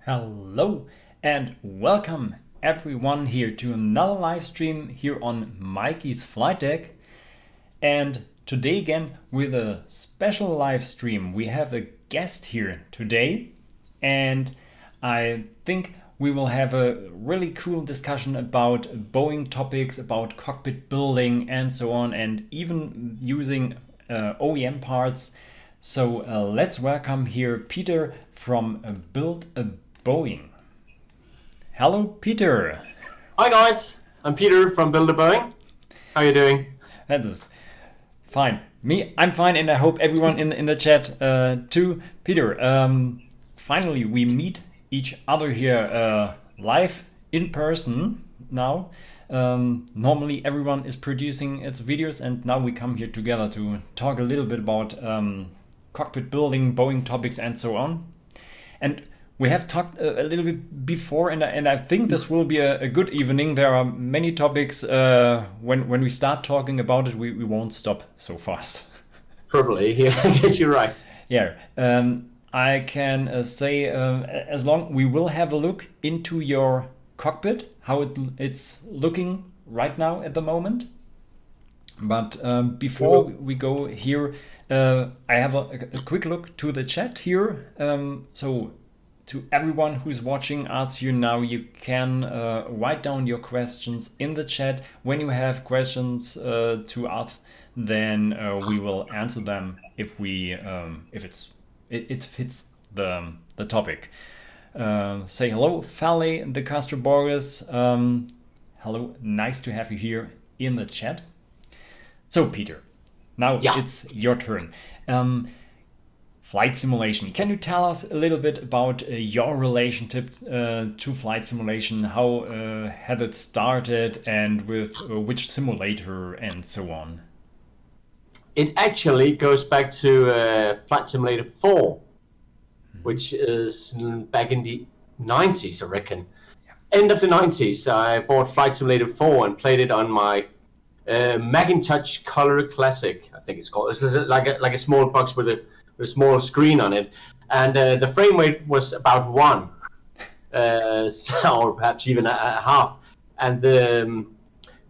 Hello and welcome everyone here to another live stream here on Mikey's Flight Deck. And today again with a special live stream. We have a guest here today and I think we will have a really cool discussion about Boeing topics, about cockpit building and so on, and even using OEM parts. So let's welcome here Peter from Build a Boeing. Hello, Peter. Hi guys, I'm Peter from Build a Boeing. How are you doing? That is fine. I'm fine, and I hope everyone in the chat too. Peter, finally we meet each other here live in person now. Normally everyone is producing its videos, and now we come here together to talk a little bit about cockpit building, Boeing topics, and so on. And we have talked a little bit before, and I think this will be a good evening. There are many topics. When we start talking about it, we won't stop so fast. Probably, yeah, I guess you're right. Yeah, I can say as long we will have a look into your cockpit, how it's looking right now at the moment. But before we go here, I have a quick look to the chat here. So to everyone who's watching us here now, you can write down your questions in the chat. When you have questions to us, then we will answer them if it fits the topic. Say hello, Fale de Castro Borges. Hello, nice to have you here in the chat. So Peter, now it's your turn. Flight simulation. Can you tell us a little bit about your relationship to flight simulation? How had it started, and with which simulator and so on? It actually goes back to Flight Simulator 4, which is back in the 90s, I reckon. Yeah. End of the 90s, I bought Flight Simulator 4 and played it on my Macintosh Color Classic, I think it's called. This is like a small box with a small screen on it, and the frame rate was about 1, or perhaps even a half, and the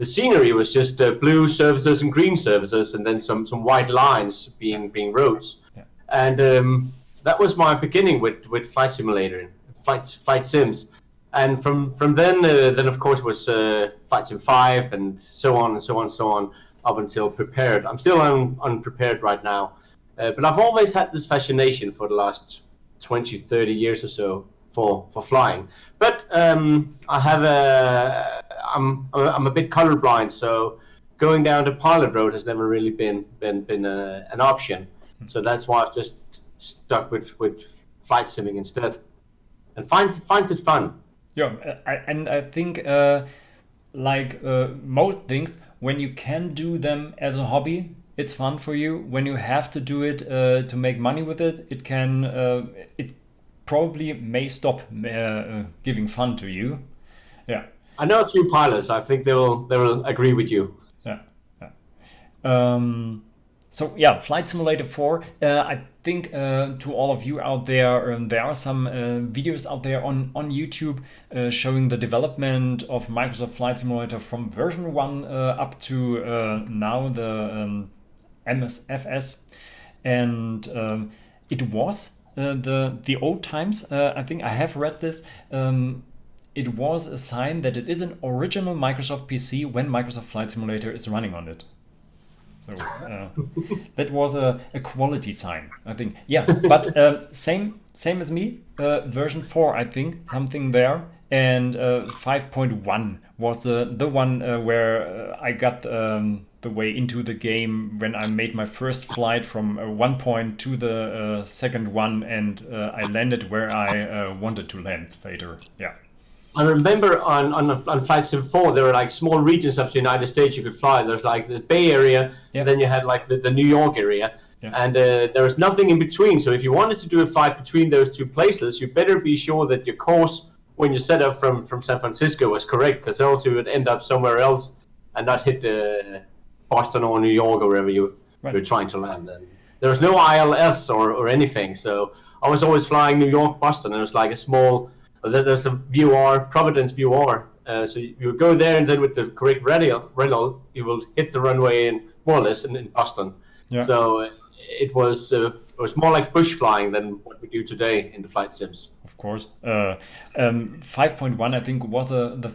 scenery was just blue surfaces and green surfaces, and then some white lines being roads. Yeah. And that was my beginning with Flight Simulator, flight sims, and from then of course was Flight Sim 5 and so on and so on and so on up until Prepared. I'm still on Prepared right now. But I've always had this fascination for the last 20, 30 years or so for flying. But I have I'm a bit colorblind, so going down to pilot road has never really been an option. So that's why I've just stuck with flight simming instead, and finds it fun. Yeah, I think most things, when you can do them as a hobby, it's fun for you. When you have to do it to make money with it, it probably may stop giving fun to you. Yeah. I know a few pilots. I think they will agree with you. Yeah. So yeah, Flight Simulator 4. I think to all of you out there, there are some videos out there on YouTube showing the development of Microsoft Flight Simulator from version 1 up to now the MSFS, and it was the old times. I think I have read this. It was a sign that it is an original Microsoft PC when Microsoft Flight Simulator is running on it. So that was a quality sign, I think. Yeah, but same as me. Version 4, I think, something there, and 5.1 was the one where I got the way into the game when I made my first flight from one point to the second one, and I landed where I wanted to land later. Yeah. I remember on Flight Sim 4, there were like small regions of the United States you could fly. There's like the Bay Area, Yeah. then you had like the New York area, Yeah. and there was nothing in between. So if you wanted to do a flight between those two places, you better be sure that your course when you set up from San Francisco was correct, because else you would end up somewhere else and not hit Boston or New York or wherever you Right. were trying to land. And there was no ILS or anything. So I was always flying New York, Boston, and it was like a small... There's a VR, Providence VR. So you would go there, and then with the correct radial, you will hit the runway in more or less in Boston. Yeah. So it was more like bush flying than what we do today in the flight sims. Of course. 5.1, I think, was the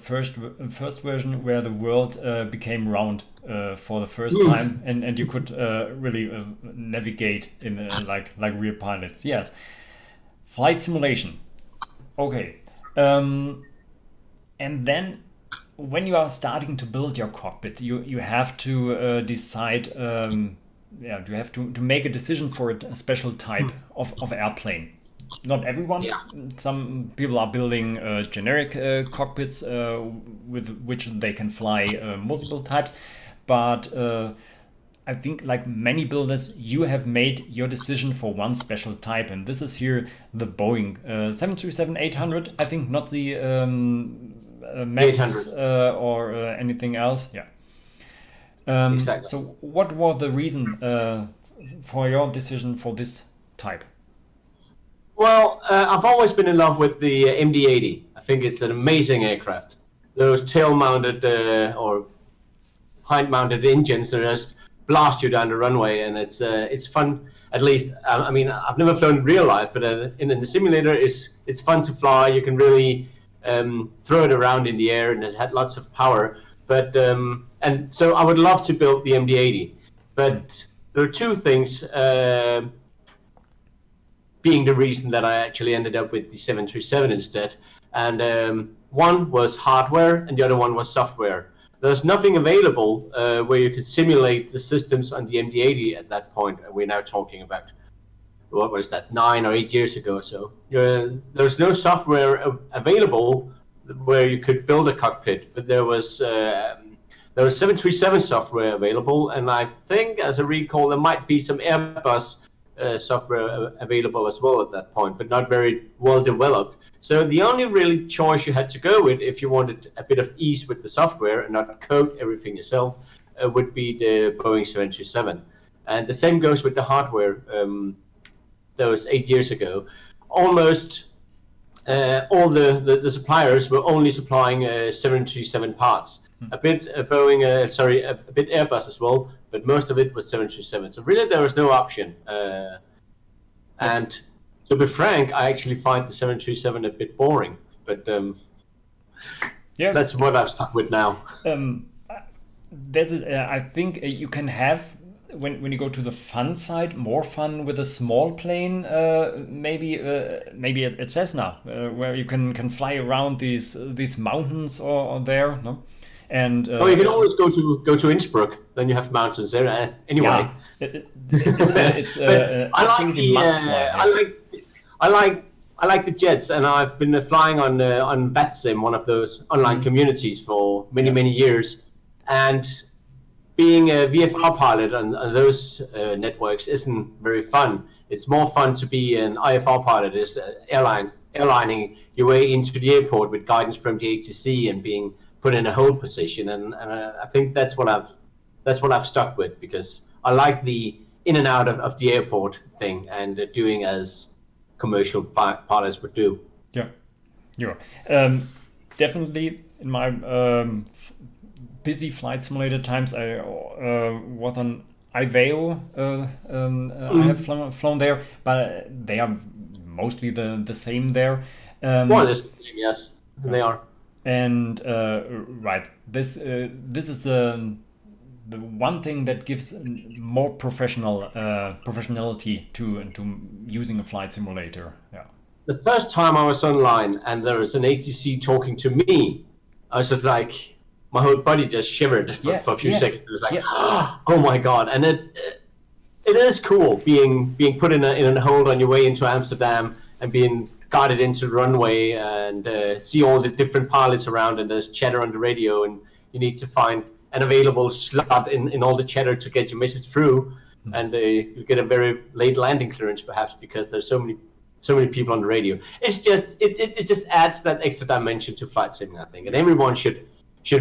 first version where the world became round for the first time, and you could really navigate in like real pilots. Yes. Flight simulation. Okay. And then when you are starting to build your cockpit, you have to decide, you have to make a decision for a special type of airplane. Not everyone. Yeah. Some people are building generic cockpits with which they can fly multiple types, but I think, like many builders, you have made your decision for one special type, and this is here the Boeing 737-800. I think not the Max 800. or anything else. Yeah. Exactly. So, what was the reason for your decision for this type? Well, I've always been in love with the MD-80. I think it's an amazing aircraft. Those tail-mounted or hind-mounted engines are just blast you down the runway, and it's fun. At least, I mean, I've never flown in real life, but in the simulator, it's fun to fly. You can really throw it around in the air, and it had lots of power. But and so I would love to build the MD-80, but there are two things being the reason that I actually ended up with the 737 instead. And one was hardware, and the other one was software. There's nothing available where you could simulate the systems on the MD-80 at that point. We're now talking about, what was that, 9 or 8 years ago or so. There's no software available where you could build a cockpit, but there was 737 software available, and I think, as I recall, there might be some Airbus software available as well at that point, but not very well developed. So the only really choice you had to go with, if you wanted a bit of ease with the software and not code everything yourself, would be the Boeing 737. And the same goes with the hardware. That was 8 years ago. Almost all the suppliers were only supplying 737 parts. A bit Boeing, a bit Airbus as well, but most of it was 737. So really, there was no option. And to be frank, I actually find the 737 a bit boring. But that's what I've stuck with now. That's it. I think you can have, when you go to the fun side, more fun with a small plane. Maybe at Cessna, where you can fly around these mountains or there. No. And you can always go to Innsbruck. Then you have mountains there. Anyway, it's but I like absolutely must fly. Yeah. I like the jets, and I've been flying on VATSIM, one of those online communities, for many years. And being a VFR pilot on those networks isn't very fun. It's more fun to be an IFR pilot, is airlining your way into the airport with guidance from the ATC and being put in a hold position. And I think that's what I've stuck with, because I like the in and out of the airport thing, and doing as commercial pilots would do. Yeah. Definitely in my busy flight simulator times, I was on Iveo. I have flown there, but they are mostly the same there. More or less the same, yes, they are. And right, this is the one thing that gives more professionality to using a flight simulator. Yeah. The first time I was online and there was an ATC talking to me, I was just like, my whole body just shivered for a few seconds. It was like, oh my god! And it is cool being put in a hold on your way into Amsterdam and being guided into the runway and see all the different pilots around, and there's chatter on the radio, and you need to find an available slot in all the chatter to get your message through, and you get a very late landing clearance perhaps because there's so many people on the radio. It's just it just adds that extra dimension to flight simming, I think, and everyone should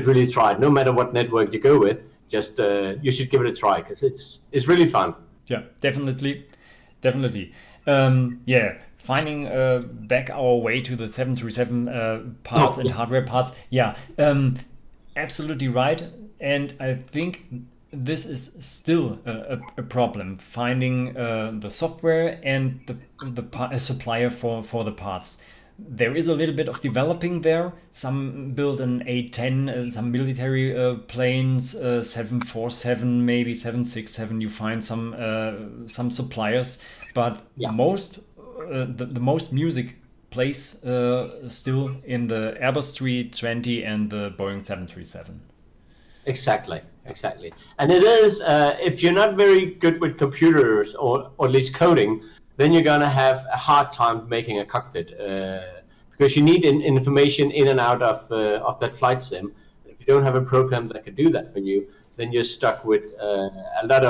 really try it, no matter what network you go with. Just you should give it a try, because it's really fun. Yeah, definitely. Finding back our way to the 737 parts and hardware parts. Yeah, absolutely right. And I think this is still a problem, finding the software and the supplier for the parts. There is a little bit of developing there. Some build an A10, some military planes, 747, maybe 767. You find some suppliers, but most the most music plays still in the Airbus 320 and the Boeing 737. Exactly. And it is, if you're not very good with computers or at least coding, then you're going to have a hard time making a cockpit, because you need information in and out of that flight sim. If you don't have a program that can do that for you, then you're stuck with a lot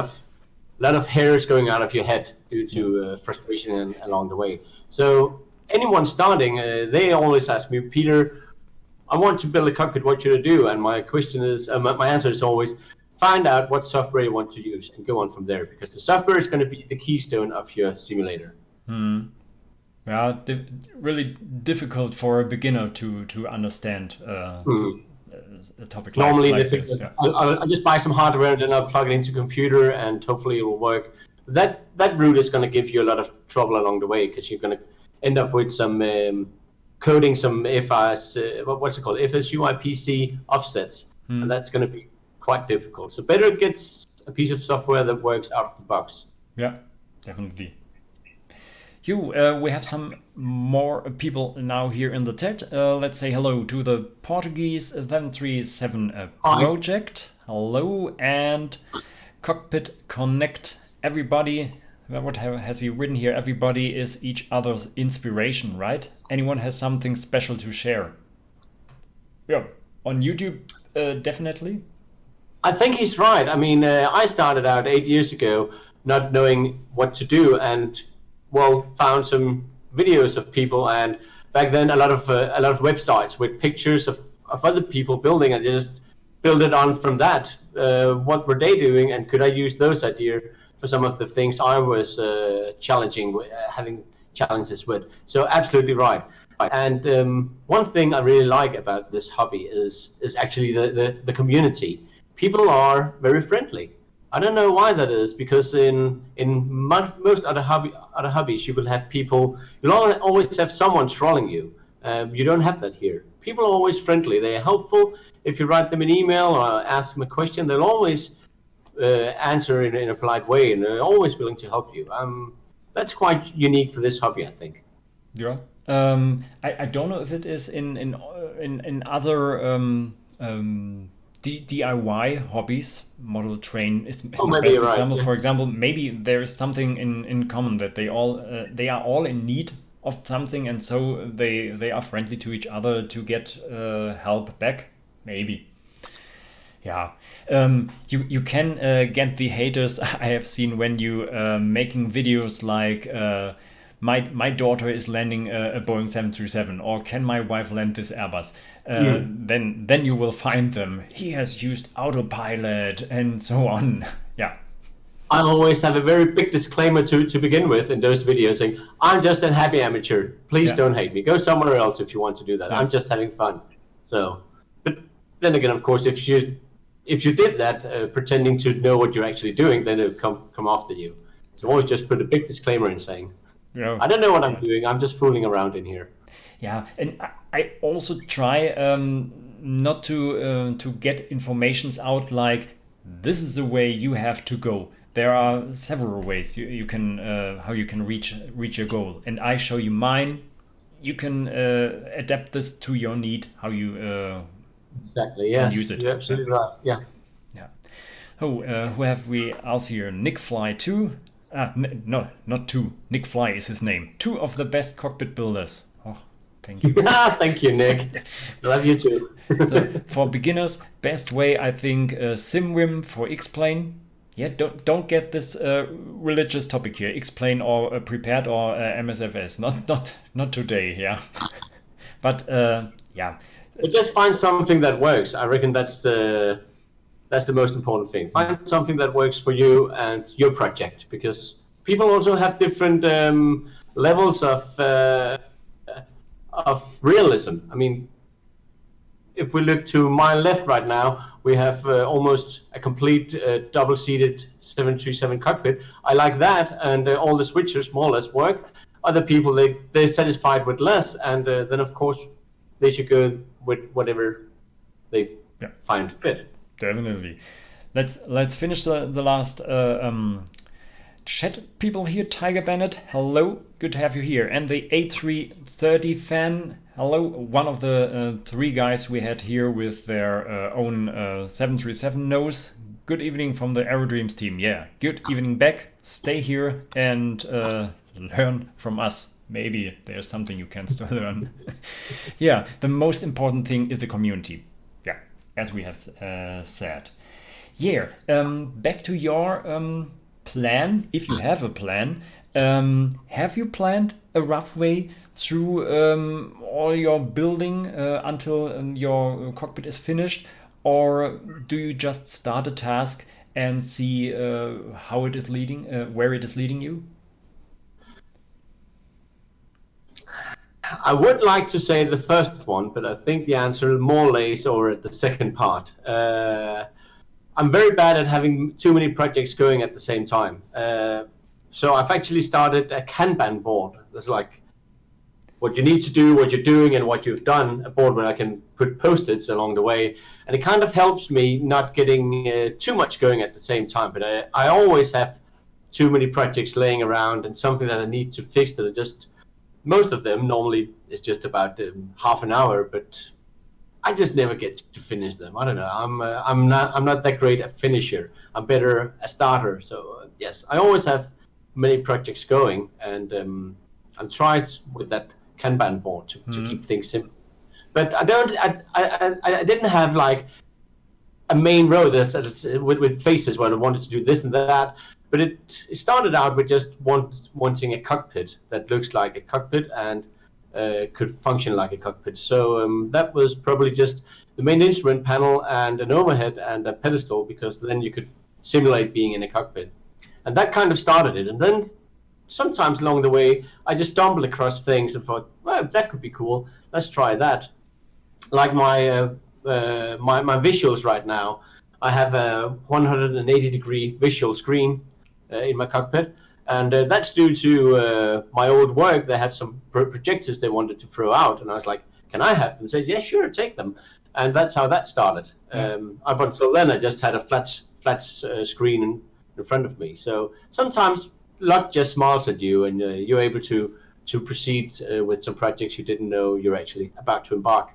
of hairs going out of your head due to frustration along the way. So anyone starting, they always ask me, Peter, I want to build a cockpit, what should I do? And my question is, my answer is always, find out what software you want to use and go on from there, because the software is going to be the keystone of your simulator. Yeah, really difficult for a beginner to understand a topic like this. Yeah. I'll just buy some hardware and then I'll plug it into a computer and hopefully it will work. That route is going to give you a lot of trouble along the way, because you're going to end up with some coding some what's it called, FSUIPC offsets, and that's going to be quite difficult. So better get a piece of software that works out of the box. Yeah, definitely. We have some more people now here in the chat. Let's say hello to the Portuguese 737 project. Hello, and Cockpit Connect. Everybody, what has he written here? Everybody is each other's inspiration, right? Anyone has something special to share? Yeah, on YouTube, definitely. I think he's right. I mean, I started out 8 years ago not knowing what to do, and found some videos of people, and back then a lot of websites with pictures of other people building, and just build it on from that. What were they doing, and could I use those ideas for some of the things I was having challenges with? So absolutely right. And one thing I really like about this hobby is actually the community. People are very friendly. I don't know why that is, because in most other hobbies you will have people, you'll always have someone trolling you. You don't have that here. People are always friendly. They're helpful. If you write them an email or ask them a question, they'll always answer in a polite way, and they're always willing to help you. That's quite unique for this hobby, I think. Yeah. I don't know if it is in other DIY hobbies. Model train is Oh, the maybe best you're right. example. Yeah. For example, maybe there is something in common that they are all in need of something, and so they are friendly to each other to get help back. Maybe. Yeah, you can get the haters I have seen when you making videos like my daughter is landing a Boeing 737, or can my wife land this Airbus? Then you will find them. He has used autopilot and so on. Yeah, I always have a very big disclaimer to begin with in those videos saying, I'm just a happy amateur. Please yeah, don't hate me. Go somewhere else if you want to do that. yeah. I'm just having fun. So, but then again, of course, if you did that pretending to know what you're actually doing, then it would come after you. So always just put a big disclaimer in saying, Yeah. I don't know what I'm doing. I'm just fooling around in here. Yeah, and I also try not to get informations out like this is the way you have to go. There are several ways you can how you can reach your goal, and I show you mine. You can adapt this to your need, how you Exactly. can Yes, use it. you're absolutely right. Yeah. Yeah. Oh, who have we else here? Nick Fly 2. No, not 2. Nick Fly is his name. 2 of the best cockpit builders. Oh, thank you. Thank you, Nick. Love you too. So, for beginners, best way I think SimWim for X-Plane. Yeah, don't get this religious topic here. X-Plane or Prepared or MSFS. Not today. Yeah, but yeah, But just find something that works. I reckon that's the most important thing. Find something that works for you and your project, because people also have different levels of realism. I mean, if we look to my left right now, we have almost a complete double-seated 737 cockpit. I like that, and all the switches more or less work. Other people, they're satisfied with less, and then of course they should go with whatever they find fit. definitely. Let's finish the last chat people here. Tiger Bennett, hello, good to have you here. And the A330 fan, hello, one of the 3 guys we had here with their own 737 nose. Good evening from the Aerodreams team. Yeah, good evening back. Stay here and learn from us. Maybe there's something you can still learn. Yeah, the most important thing is the community. Yeah, as we have said. Yeah, back to your plan, if you have a plan. Have you planned a rough way through all your building until your cockpit is finished? Or do you just start a task and see how it is leading, where it is leading you? I would like to say the first one, but I think the answer more lays over at the second part. I'm very bad at having too many projects going at the same time. So I've actually started a Kanban board. That's like what you need to do, what you're doing, and what you've done, a board where I can put post-its along the way. And it kind of helps me not getting too much going at the same time. But I always have too many projects laying around and something that I need to fix that I just... Most of them normally is just about half an hour, but I just never get to finish them. I don't know. I'm not that great a finisher. I'm better a starter. So yes, I always have many projects going, and I'm tried with that Kanban board to keep things simple. But I didn't have like a main row that's with faces where I wanted to do this and that. But it started out with just wanting a cockpit that looks like a cockpit and could function like a cockpit. So that was probably just the main instrument panel and an overhead and a pedestal, because then you could simulate being in a cockpit. And that kind of started it. And then sometimes along the way, I just stumbled across things and thought, well, that could be cool. Let's try that. Like my visuals right now, I have a 180-degree visual screen in my cockpit, and that's due to my old work. They had some projectors they wanted to throw out, and I was like, can I have them? They said, yeah, sure, take them. And that's how that started. Up until then, I just had a flat screen in front of me. So sometimes luck just smiles at you, and you're able to proceed with some projects you didn't know you're actually about to embark.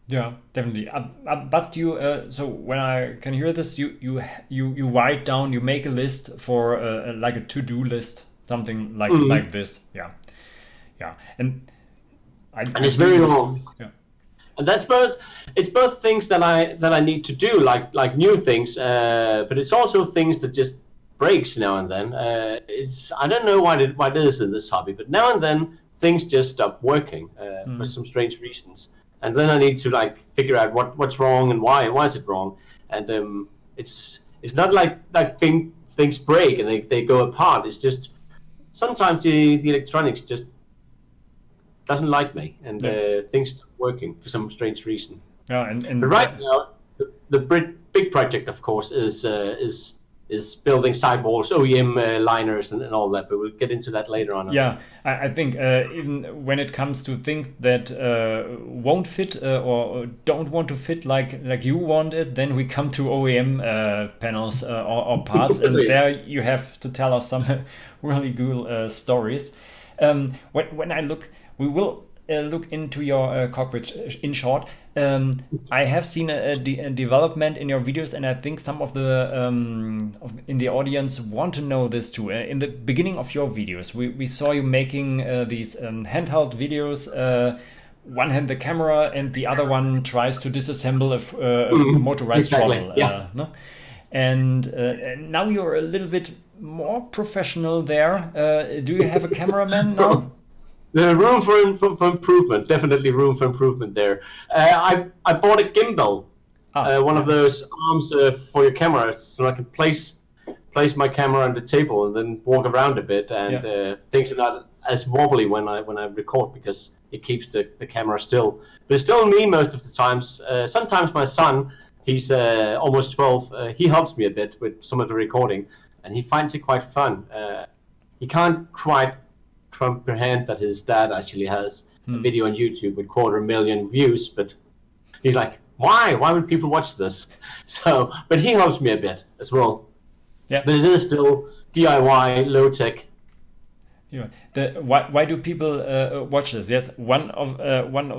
Yeah, definitely. But you, so when I can hear this, you write down, you make a list for like a to-do list, something like this. Yeah, yeah, and And I it's do very this too. long. Yeah, And that's both. It's both things that I need to do, like new things, but it's also things that just breaks now and then. It's I don't know why it is in this hobby, but now and then things just stop working for some strange reasons, and then I need to like figure out what's wrong and why is it wrong, and it's not like things break and they go apart. It's just sometimes the electronics just doesn't like me, and yeah, things stop working for some strange reason. yeah, But and right now, the big project, of course, is building sidewalls, OEM liners, and all that. But we'll get into that later on, I think. yeah, I think even when it comes to things that won't fit or don't want to fit like you want it, then we come to OEM panels or parts, and Really? there you have to tell us some really cool stories. When I look, we will look into your cockpit in short. I have seen a development in your videos, and I think some of the in the audience want to know this too. In the beginning of your videos, we saw you making these handheld videos. One hand the camera, and the other one tries to disassemble a motorized Exactly. throttle. Yeah. No? And now you're a little bit more professional there. Do you have a cameraman now? The room for improvement, definitely room for improvement there. I bought a gimbal, one of Yeah. those arms for your camera, so I can place my camera on the table and then walk around a bit, and Yeah. things are not as wobbly when I record because it keeps the camera still. But it's still me most of the times. Sometimes my son, he's almost 12, he helps me a bit with some of the recording, and he finds it quite fun. He can't quite comprehend that his dad actually has a video on YouTube with 250,000 views, but he's like, why would people watch this? So, but he helps me a bit as well. Yeah. But it is still DIY, low tech. Yeah. Why do people watch this? Yes, one of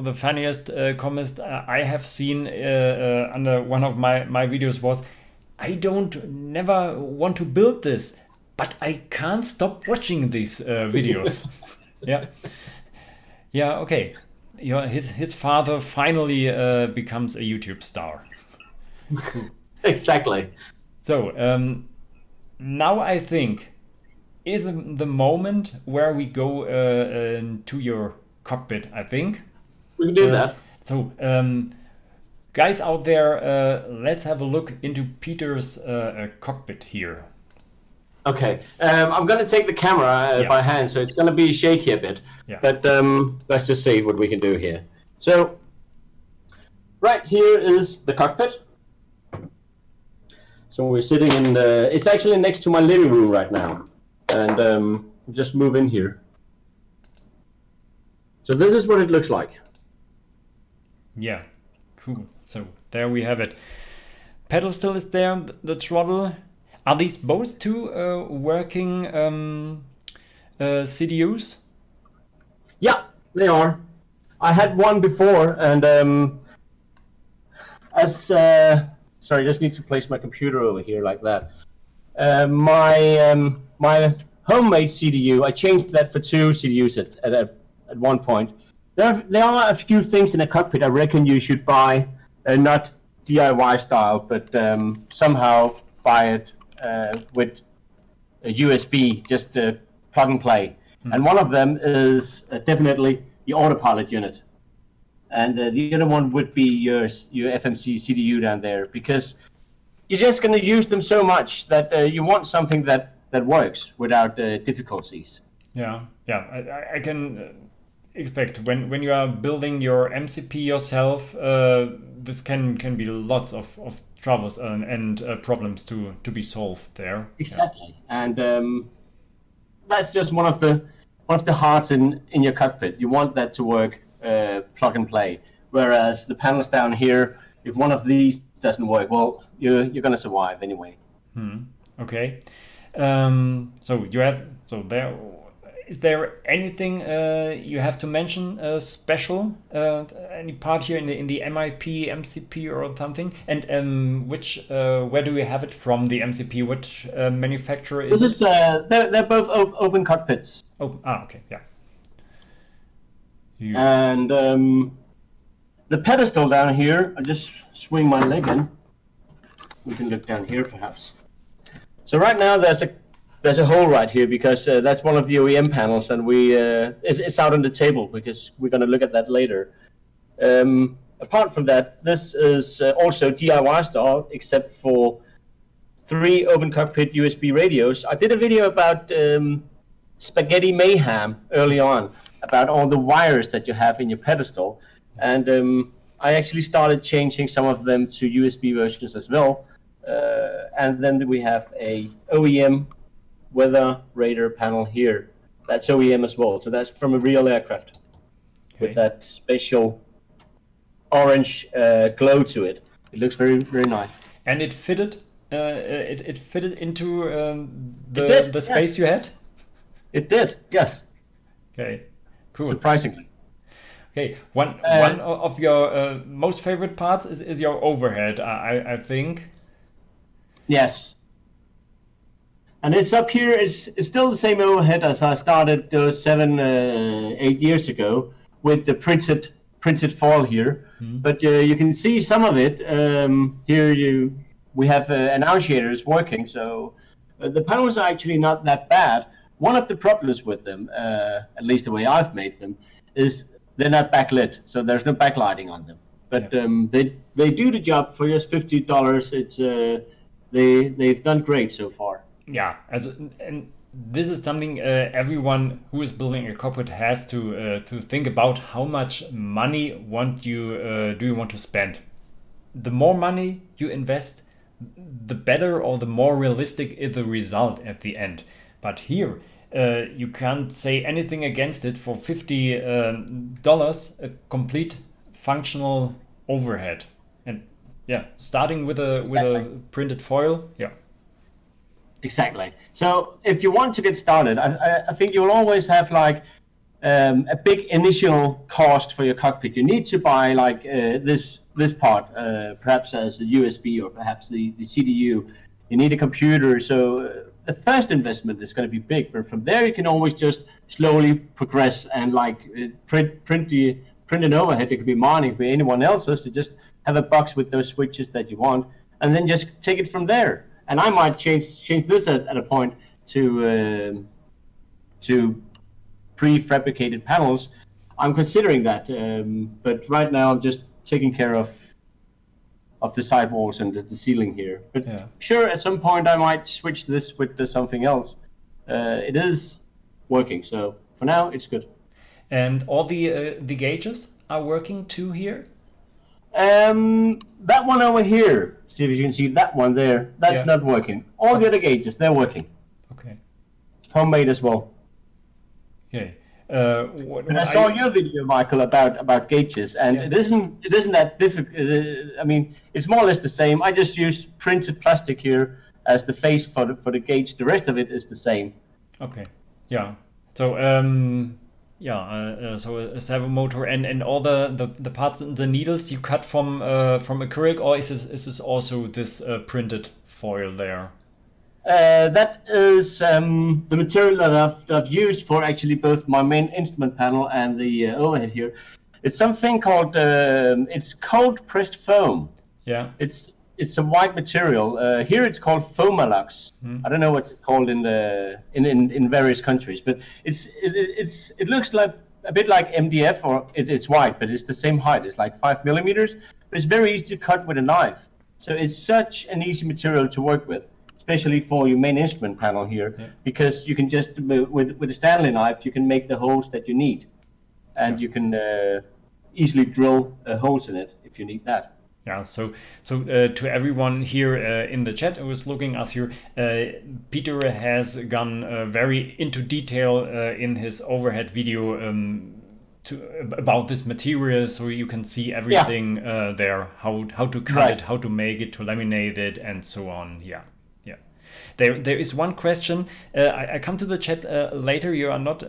the funniest comments I have seen under one of my videos was, I don't never want to build this, but I can't stop watching these videos. Yeah, yeah, okay. Yeah, his father finally becomes a YouTube star. Exactly. So now I think is the moment where we go to your cockpit, I think. We can do that. So, guys out there, let's have a look into Peter's cockpit here. Okay. I'm going to take the camera Yeah. by hand, so it's going to be shaky a bit. Yeah. But let's just see what we can do here. So, right here is the cockpit. So we're sitting in the... It's actually next to my living room right now. And just move in here. So this is what it looks like. Yeah, cool. So there we have it. Pedal still is there, the throttle. Are these both two working CDUs? Yeah, they are. I had one before, and sorry, I just need to place my computer over here like that. My homemade CDU, I changed that for two CDUs at one point. There are a few things in a cockpit I reckon you should buy, not DIY style, but somehow buy it with a USB, just plug and play. And one of them is definitely the autopilot unit. And the other one would be your FMC CDU down there, because you're just going to use them so much that you want something that works without difficulties. Yeah, yeah. I can expect when you are building your MCP yourself, this can be lots of troubles and problems to be solved there. Exactly, yeah. And that's just one of the hearts in your cockpit. You want that to work plug and play. Whereas the panels down here, if one of these doesn't work, well, you're going to survive anyway. Okay. So there is there anything you have to mention special? Any part here in the MIP, MCP, or something? And which where do we have it from? The MCP, which manufacturer is This is they're both open cockpits. Oh, okay, yeah. And the pedestal down here, I just swing my leg in. We can look down here, perhaps. So right now there's a hole right here because that's one of the OEM panels, and it's out on the table because we're going to look at that later. Apart from that, this is also DIY style, except for 3 open cockpit USB radios. I did a video about spaghetti mayhem early on, about all the wires that you have in your pedestal, and I actually started changing some of them to USB versions as well. And then we have a OEM weather radar panel here. That's OEM as well, so that's from a real aircraft with that special orange glow to it. It looks very, very nice. And it fitted. It fitted into the space you had. It did, yes. Okay, cool. Surprisingly. Okay, one of your most favorite parts is your overhead. I think. Yes. And it's up here. It's still the same overhead as I started 7-8 years ago with the printed foil here. But you can see some of it here. We have annunciators working, so the panels are actually not that bad. One of the problems with them, at least the way I've made them, is they're not backlit, so there's no backlighting on them. But they do the job for just $50. It's they've done great so far. Yeah, and this is something everyone who is building a cockpit has to think about. How much money do you want to spend? The more money you invest, the better or the more realistic is the result at the end. But here, you can't say anything against it. For $50, a complete functional overhead, and yeah, starting with a printed foil, yeah. Exactly. So if you want to get started, I think you'll always have like a big initial cost for your cockpit. You need to buy like this part, perhaps as a USB or perhaps the CDU. You need a computer. So the first investment is going to be big, but from there you can always just slowly progress and like print an overhead. It could be mine, it could be anyone else's. You just have a box with those switches that you want, and then just take it from there. And I might change this at a point to prefabricated panels. I'm considering that, but right now I'm just taking care of the sidewalls and the ceiling here. But sure, at some point I might switch this with something else. It is working, so for now it's good. And all the gauges are working too here? That one over here, see if you can see that one there, that's not working. All the other gauges, they're working. Okay. Homemade as well. Okay. And I saw your video, Michael, about gauges, and it isn't that difficult. I mean, it's more or less the same. I just used printed plastic here as the face for the gauge. The rest of it is the same. Okay. Yeah. So so a servo motor and all the parts and the needles you cut from acrylic, or is this also this printed foil there? That is the material that I've used for actually both my main instrument panel and the overhead here. It's something called it's cold pressed foam. Yeah. It's a white material. Here it's called Fomalux. I don't know what's it called in various countries, but it looks like a bit like MDF, or it's white, but it's the same height. It's like 5 millimeters, but it's very easy to cut with a knife. So it's such an easy material to work with, especially for your main instrument panel here, because you can just with a Stanley knife you can make the holes that you need, and you can easily drill holes in it if you need that. Yeah, so to everyone here in the chat who is looking us here, Peter has gone very into detail in his overhead video about this material, so you can see everything there, how to cut it, how to make it, to laminate it, and so on. Yeah. There is one question. I come to the chat later. You are not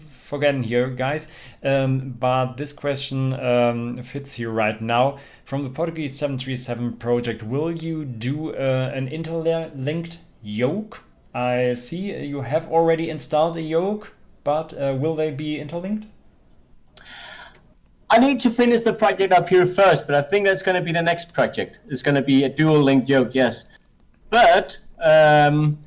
forgetting here, guys. But this question fits here right now. From the Portuguese 737 project, will you do an interlinked yoke? I see you have already installed a yoke, but will they be interlinked? I need to finish the project up here first, but I think that's going to be the next project. It's going to be a dual linked yoke, yes. But I'm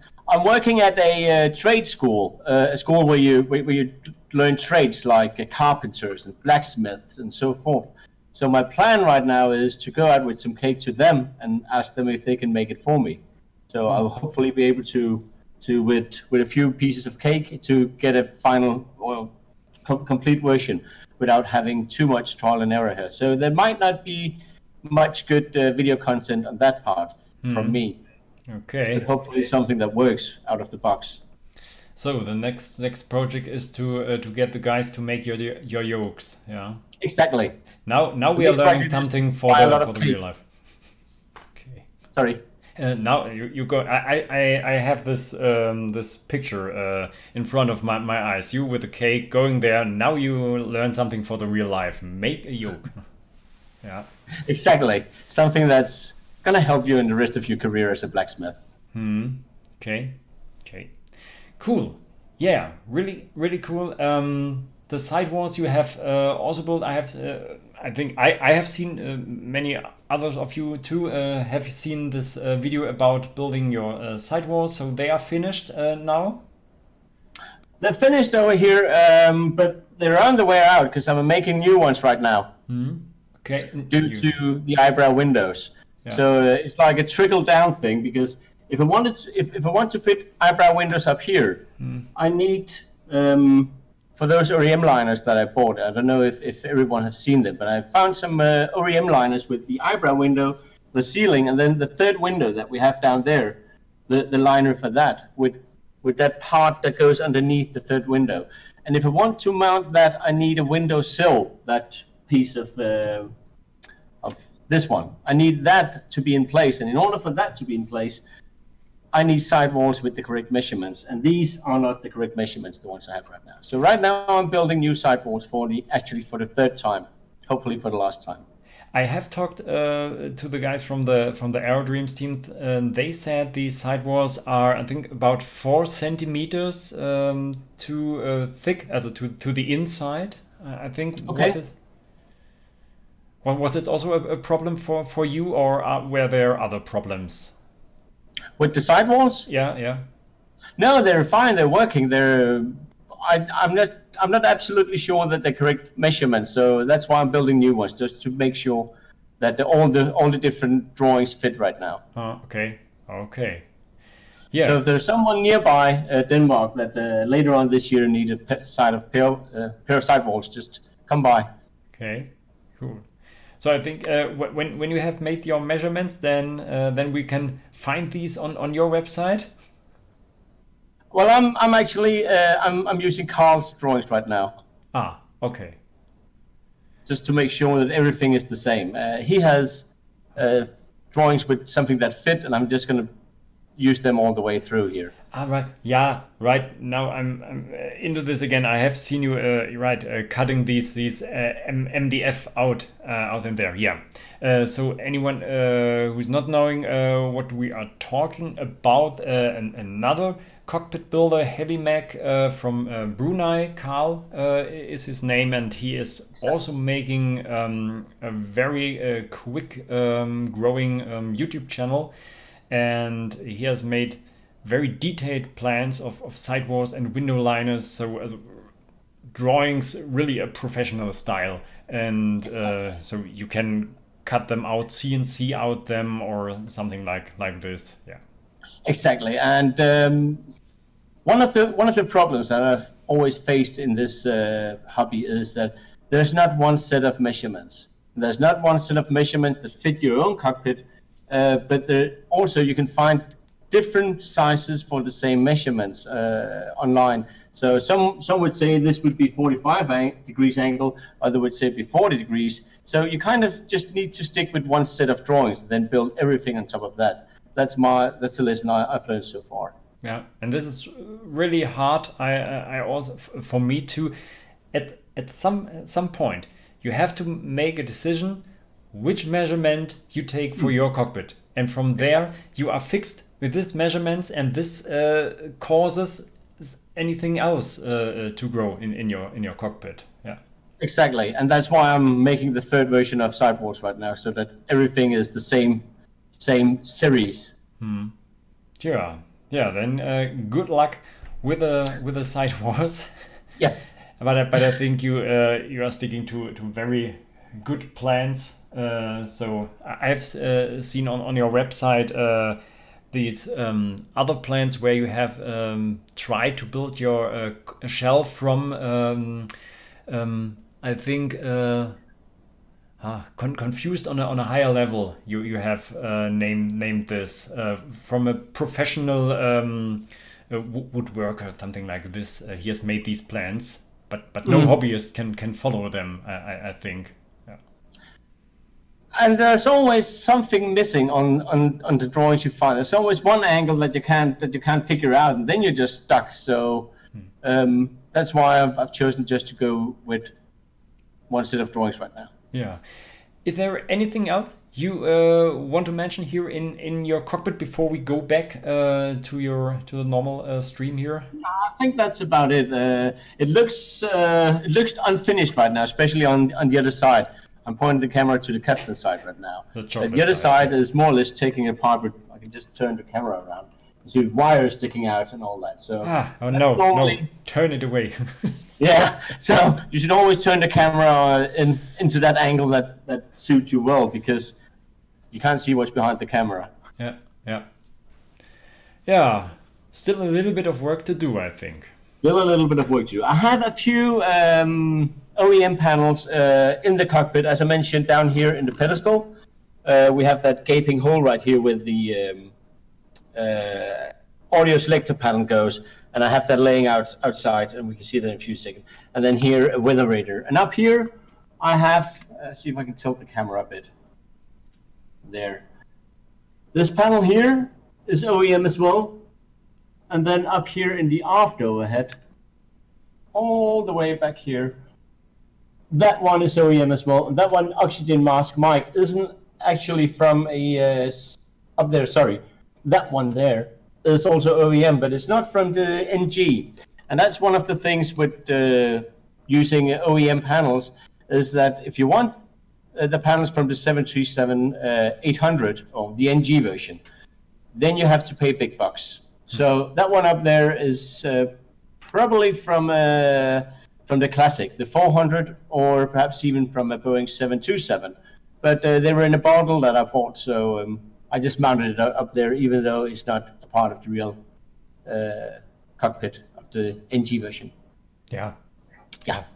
working at a trade school, a school where you learn trades like carpenters and blacksmiths and so forth. So my plan right now is to go out with some cake to them and ask them if they can make it for me. So I'll hopefully be able to with a few pieces of cake to get a final complete version without having too much trial and error here. So there might not be much good video content on that part from me. Okay. But hopefully something that works out of the box. So the next project is to get the guys to make your yokes. Yeah. Exactly. Now we are learning something for the real life. Okay. Sorry. Now you go. I have this this picture in front of my eyes. You with the cake going there. Now you learn something for the real life. Make a yoke. Yeah. Exactly. Something that's gonna help you in the rest of your career as a blacksmith. Okay. Cool. Yeah. Really cool. The sidewalls you have also built. I think I have seen many others of you too have seen this video about building your sidewalls. So they are finished now? They're finished over here, but they're on the way out because I'm making new ones right now. Okay. Due to the eyebrow windows. Yeah. So it's like a trickle down thing because if I want to fit eyebrow windows up here, I need for those OEM liners that I bought. I don't know if everyone has seen them, but I found some OEM liners with the eyebrow window, the ceiling, and then the third window that we have down there, the liner for that with that part that goes underneath the third window. And if I want to mount that, I need a window sill, that piece of this one. I need that to be in place, and in order for that to be in place, I need sidewalls with the correct measurements, and these are not the correct measurements, the ones I have right now. So right now I'm building new sidewalls for the third time, hopefully for the last time. I have talked to the guys from the Aerodreams team. They said these sidewalls are, I think, about 4 centimeters too thick, to the inside. I think. Okay. Was it also a problem for you, or were there other problems? With the sidewalls? Yeah. No, they're fine. They're working. I'm not absolutely sure that they're correct measurements. So that's why I'm building new ones, just to make sure that all the different drawings fit right now. Okay. Yeah. So if there's someone nearby Denmark that later on this year need a pair of sidewalls, just come by. Okay. Cool. So I think when you have made your measurements, then we can find these on your website. Well, I'm actually I'm using Carl's drawings right now. Okay. Just to make sure that everything is the same. He has drawings with something that fit, and I'm just going to use them all the way through here. Right. Yeah. Right. Now I'm into this again. I have seen you cutting these MDF out in there. Yeah. So anyone who's not knowing what we are talking about, another cockpit builder, Helimac from Brunei, Carl is his name, and he is also making a very quick growing YouTube channel, and he has made very detailed plans of sidewalls and window liners, so drawings really a professional style, and so you can cut them out, CNC out them, or something like this. Yeah, exactly. And one of the problems that I've always faced in this hobby is that there's not one set of measurements. There's not one set of measurements that fit your own cockpit, but also you can find different sizes for the same measurements online. So some would say this would be 45 degrees angle, other would say it'd be 40 degrees. So you kind of just need to stick with one set of drawings and then build everything on top of that. that's the lesson I've learned so far. Yeah, and this is really hard. I also for me too. At some point, you have to make a decision which measurement you take for your cockpit, and from there you are fixed with these measurements, and this causes anything else to grow in your cockpit. Yeah. Exactly, and that's why I'm making the third version of Sidewalls right now, so that everything is the same series. Yeah. Then good luck with the sidewalls. Yeah. But I think you are sticking to very good plans. So I've seen on your website these other plans where you have tried to build your shelf from I think confused on a higher level. You have named this from a professional woodworker, something like this. He has made these plans, but no hobbyist can follow them. I think. Yeah. And there's always something missing on the drawings you find. There's always one angle that you can't figure out, and then you're just stuck. So that's why I've chosen just to go with one set of drawings right now. Yeah. Is there anything else you want to mention here in your cockpit before we go back to the normal stream here? I think that's about it. It looks unfinished right now, especially on the other side. I'm pointing the camera to the captain's side right now. The other side is more or less taking apart, but I can just turn the camera around. You see wires sticking out and all that. So no, turn it away. Yeah, so you should always turn the camera into that angle that suits you well, because you can't see what's behind the camera. Yeah. Still a little bit of work to do, I think. Still a little bit of work to do. I have a few OEM panels in the cockpit, as I mentioned, down here in the pedestal. We have that gaping hole right here with the audio selector panel goes, and I have that laying outside, and we can see that in a few seconds. And then here, a weather radar. And up here, I have, see if I can tilt the camera a bit. There. This panel here is OEM as well. And then up here in the aft overhead, all the way back here, that one is OEM as well. And that one, oxygen mask mic, isn't actually from a, up there, sorry. That one there is also OEM, but it's not from the NG. And that's one of the things with using OEM panels, is that if you want the panels from the 737-800 or the NG version, then you have to pay big bucks. So that one up there is probably from the classic, the 400, or perhaps even from a Boeing 727. But they were in a bottle that I bought, so I just mounted it up there, even though it's not a part of the real cockpit of the NG version. Yeah.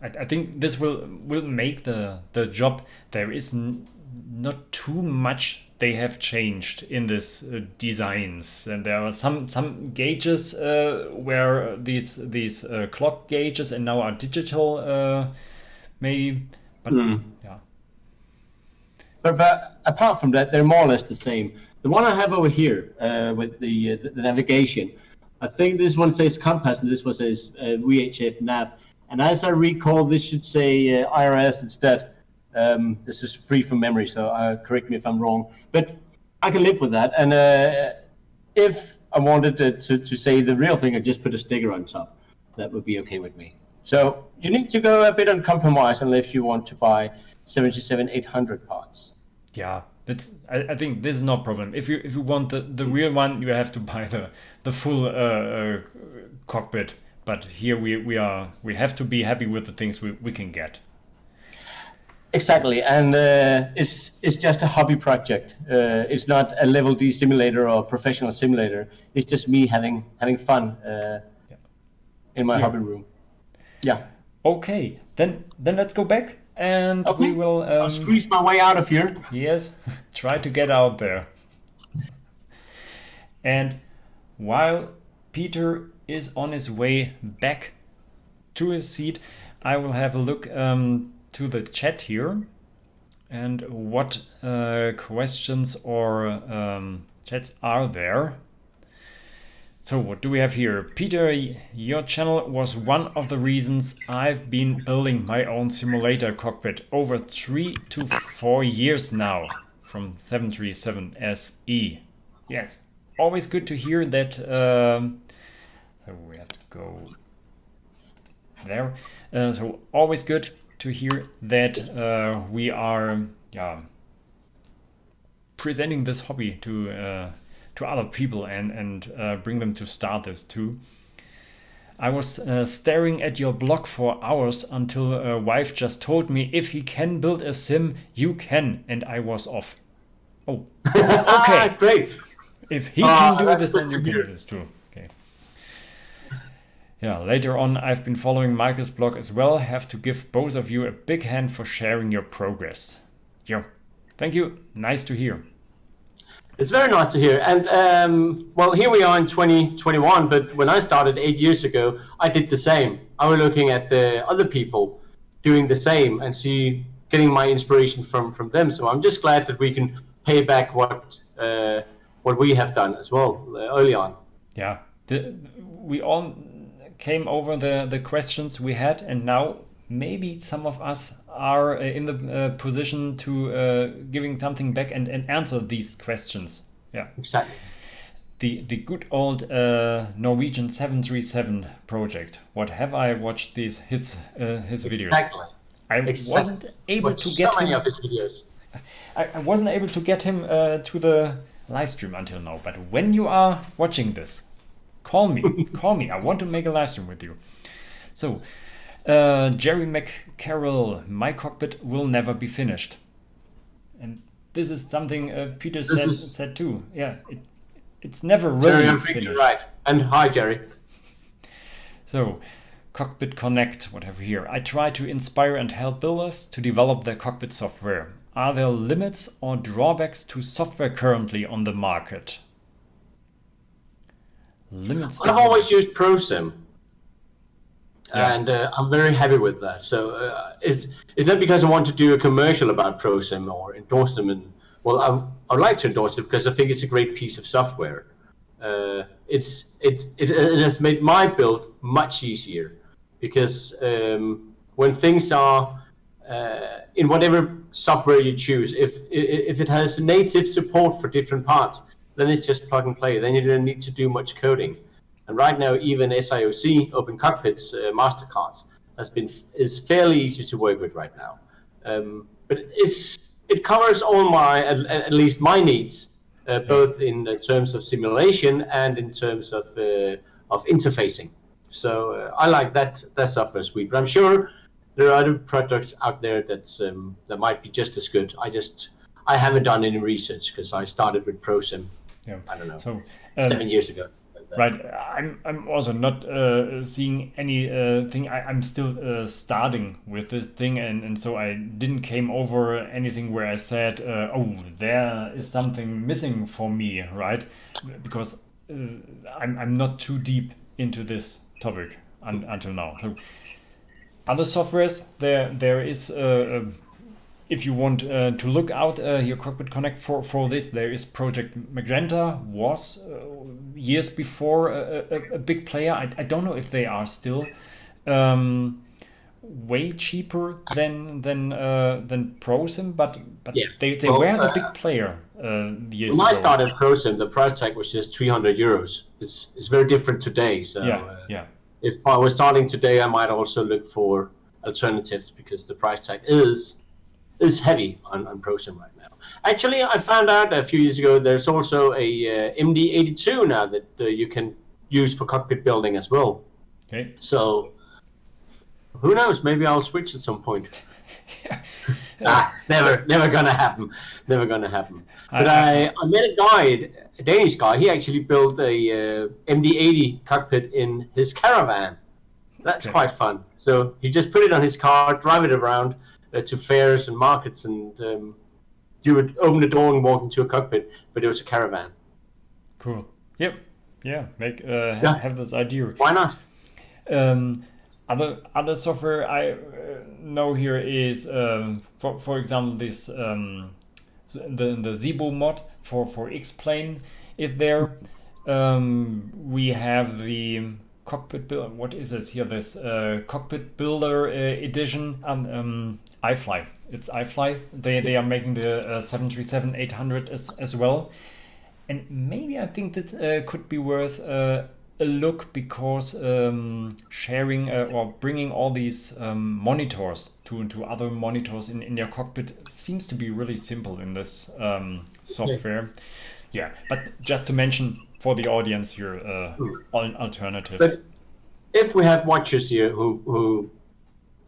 I think this will make the job. There is not too much they have changed in this designs, and there are some gauges where these clock gauges and now are digital, maybe. But yeah. But apart from that, they're more or less the same. The one I have over here with the navigation, I think this one says compass and this one says VHF nav. And as I recall, this should say IRS instead. This is free from memory, so correct me if I'm wrong. But I can live with that. And if I wanted to say the real thing, I'd just put a sticker on top. That would be okay with me. So you need to go a bit on compromise unless you want to buy 737-800 parts. Yeah, I think this is no problem. If you want the real one, you have to buy the full cockpit. But here we have to be happy with the things we can get. Exactly, and it's just a hobby project. It's not a level D simulator or professional simulator. It's just me having fun in my hobby room. Yeah. Okay, then let's go back, and we will. I'll squeeze my way out of here. Yes, try to get out there. And while Peter is on his way back to his seat, I will have a look to the chat here and what questions or chats are there. So what do we have here? Peter, your channel was one of the reasons I've been building my own simulator cockpit over 3 to 4 years now from 737 SE. Yes, always good to hear that. So we have to go there. So always good to hear that we are presenting this hobby to other people and bring them to start this too. I was staring at your blog for hours until a wife just told me if he can build a sim, you can, and I was off. Oh, okay. Great. If he can do this, good then to you can hear. do this too. Okay. Yeah, later on I've been following Michael's blog as well. Have to give both of you a big hand for sharing your progress. Yo, thank you. Nice to hear. It's very nice to hear. And well, here we are in 2021, but when I started 8 years ago, I did the same. I was looking at the other people doing the same and getting my inspiration from them. So I'm just glad that we can pay back what we have done as well early on. Yeah, we all came over the questions we had, and now maybe some of us are in the position to giving something back and answer these questions. Yeah, Exactly. the good old Norwegian 737 project. What have I watched his videos? Exactly. I wasn't able to get so many him. of his videos. I wasn't able to get him to the live stream until now. But when you are watching this, call me. Call me. I want to make a live stream with you. So, Jerry McCarroll, my cockpit will never be finished. And this is something Peter said too. Yeah, it's never really Jerry, I'm thinking finished. right. And hi, Jerry. So, Cockpit Connect, whatever here. I try to inspire and help builders to develop their cockpit software. Are there limits or drawbacks to software currently on the market? Limits. I've always used ProSim. Yeah. And I'm very happy with that. So it's not because I want to do a commercial about ProSim or endorse them. And well, I would like to endorse it because I think it's a great piece of software. It has made my build much easier because when things are in whatever software you choose, if it has native support for different parts, then it's just plug and play. Then you don't need to do much coding. And right now, even SIOC, Open Cockpits, Mastercards, is fairly easy to work with right now. But it covers all at least my needs, both in terms of simulation and in terms of interfacing. So I like that software suite. But I'm sure there are other products out there that might be just as good. I haven't done any research because I started with ProSim. Yeah. I don't know, So 7 years ago. right, I'm also not seeing any thing. I'm still starting with this thing, and so I didn't came over anything where I said, oh, there is something missing for me, right? Because I'm not too deep into this topic until now. So other softwares, there is. If you want to look out your Cockpit Connect for this, there is Project Magenta, was years before a big player. I don't know if they are still way cheaper than ProSim, but Yeah. they Well, were the big player years When I ago. started ProSim, the price tag was just 300 euros. It's very different today. So Yeah. if I was starting today, I might also look for alternatives because the price tag is heavy on ProSim right now. Actually, I found out a few years ago there's also a MD82 now that you can use for cockpit building as well. Okay. So who knows? Maybe I'll switch at some point. Never gonna happen. Never gonna happen. But I met a guy, a Danish guy. He actually built a MD80 cockpit in his caravan. That's Okay. quite fun. So he just put it on his car, drive it around to fairs and markets, and you would open the door and walk into a cockpit, but it was a caravan. Cool. Yep. Yeah. Yeah. Have this idea. Why not? Other software I know here is, for example, this the Zibo mod for X-Plane is there. We have the cockpit builder. What is it here? This cockpit builder edition. iFly. It's iFly. They are making the 737-800 as well. And maybe I think that could be worth a look, because sharing or bringing all these monitors to other monitors in your cockpit seems to be really simple in this software. Yeah, but just to mention for the audience here, alternatives. But if we have watchers here who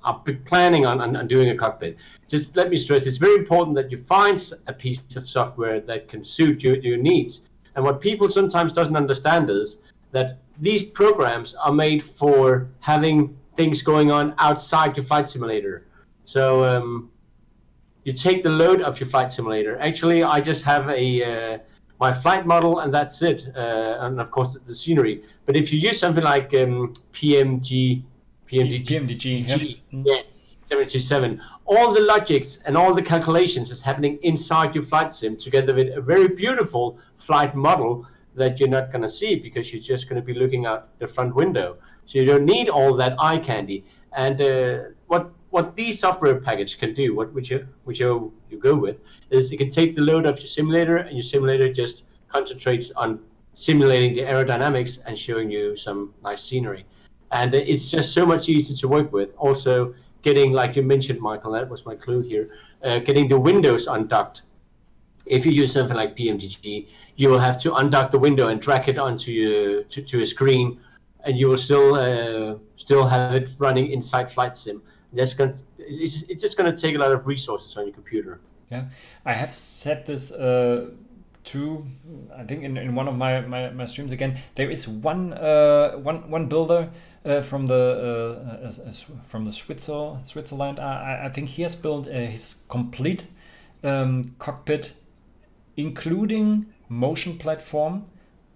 are planning on doing a cockpit, just let me stress, it's very important that you find a piece of software that can suit your needs. And what people sometimes doesn't understand is that these programs are made for having things going on outside your flight simulator. So you take the load of your flight simulator. Actually, I just have my flight model, and that's it. And of course the scenery. But if you use something like PMDG, yeah, 727, all the logics and all the calculations is happening inside your flight sim, together with a very beautiful flight model that you're not going to see, because you're just going to be looking out the front window. So you don't need all that eye candy. And what these software package can do, which you go with, is it can take the load of your simulator, and your simulator just concentrates on simulating the aerodynamics and showing you some nice scenery. And it's just so much easier to work with. Also, getting, like you mentioned, Michael, that was my clue here, getting the windows undocked. If you use something like PMDG, you will have to undock the window and drag it onto to a screen, and you will still have it running inside Flight Sim. It's just going to take a lot of resources on your computer. Yeah, I have said this too. I think in one of my streams again. There is one builder from the Switzerland. I think he has built his complete cockpit, including motion platform,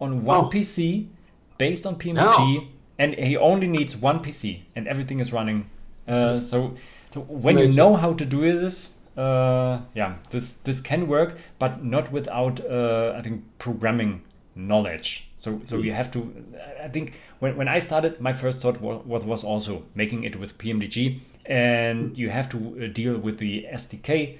on one PC based on PMDG, and he only needs one PC, and everything is running. So when you know how to do this, this can work, but not without I think programming knowledge. So you have to. I think when I started, my first thought was also making it with PMDG, and you have to deal with the SDK.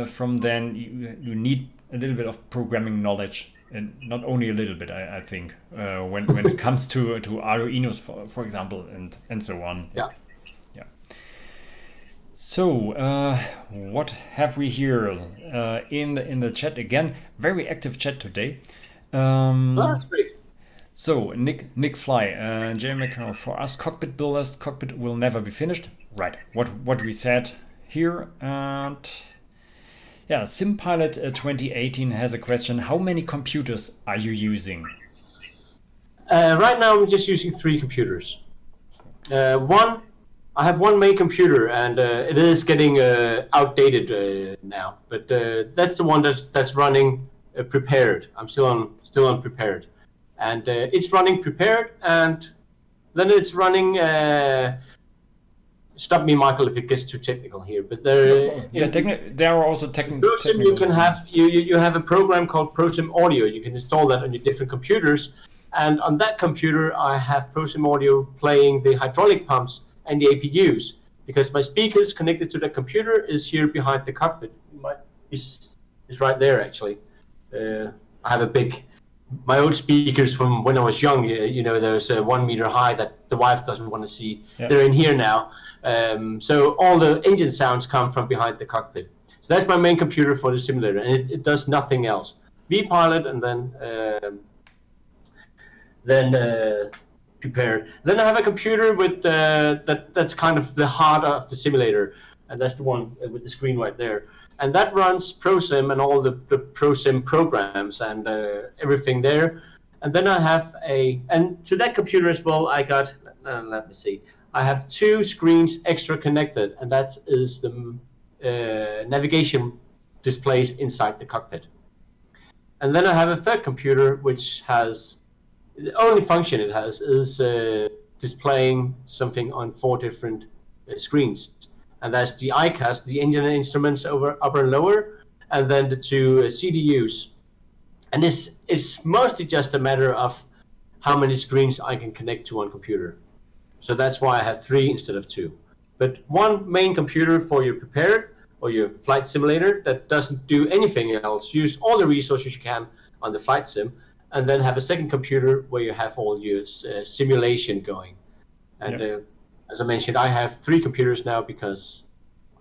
From then you need a little bit of programming knowledge, and not only a little bit. I think when it comes to Arduinos, for example, and so on. Yeah. So what have we here in the chat again? Very active chat today. That's great. So Nick Fly, Jay McCarroll, for us cockpit builders, cockpit will never be finished. Right. What we said here. And yeah, SimPilot 2018 has a question. How many computers are you using? Right now I'm just using 3 computers. I have one main computer, and it is getting outdated now. But that's the one that's running prepared. I'm still on prepared, and it's running prepared, and then it's running. Stop me, Michael, if it gets too technical here. But there are also technical. You can have you have a program called ProSim Audio. You can install that on your different computers, and on that computer I have ProSim Audio playing the hydraulic pumps and the APUs, because my speakers connected to the computer is here behind the cockpit. It's right there, actually. I have my old speakers from when I was young, there's 1 meter high that the wife doesn't want to see. Yeah. They're in here now. So all the engine sounds come from behind the cockpit. So that's my main computer for the simulator, and it does nothing else. vPilot, and then prepared. Then I have a computer with that's kind of the heart of the simulator, and that's the one with the screen right there. And that runs ProSim and all the ProSim programs and everything there. And then I have and to that computer as well, I got, let me see, I have 2 screens extra connected, and that is the navigation displays inside the cockpit. And then I have a third computer which has, the only function it has is displaying something on 4 different screens, and that's the ICAS, the engine instruments upper and lower, and then the two CDUs. And this is mostly just a matter of how many screens I can connect to one computer. So that's why I have 3 instead of 2. But one main computer for your prepared or your flight simulator that doesn't do anything else. Use all the resources you can on the flight sim, and then have a second computer where you have all your simulation going. And as I mentioned, I have 3 computers now because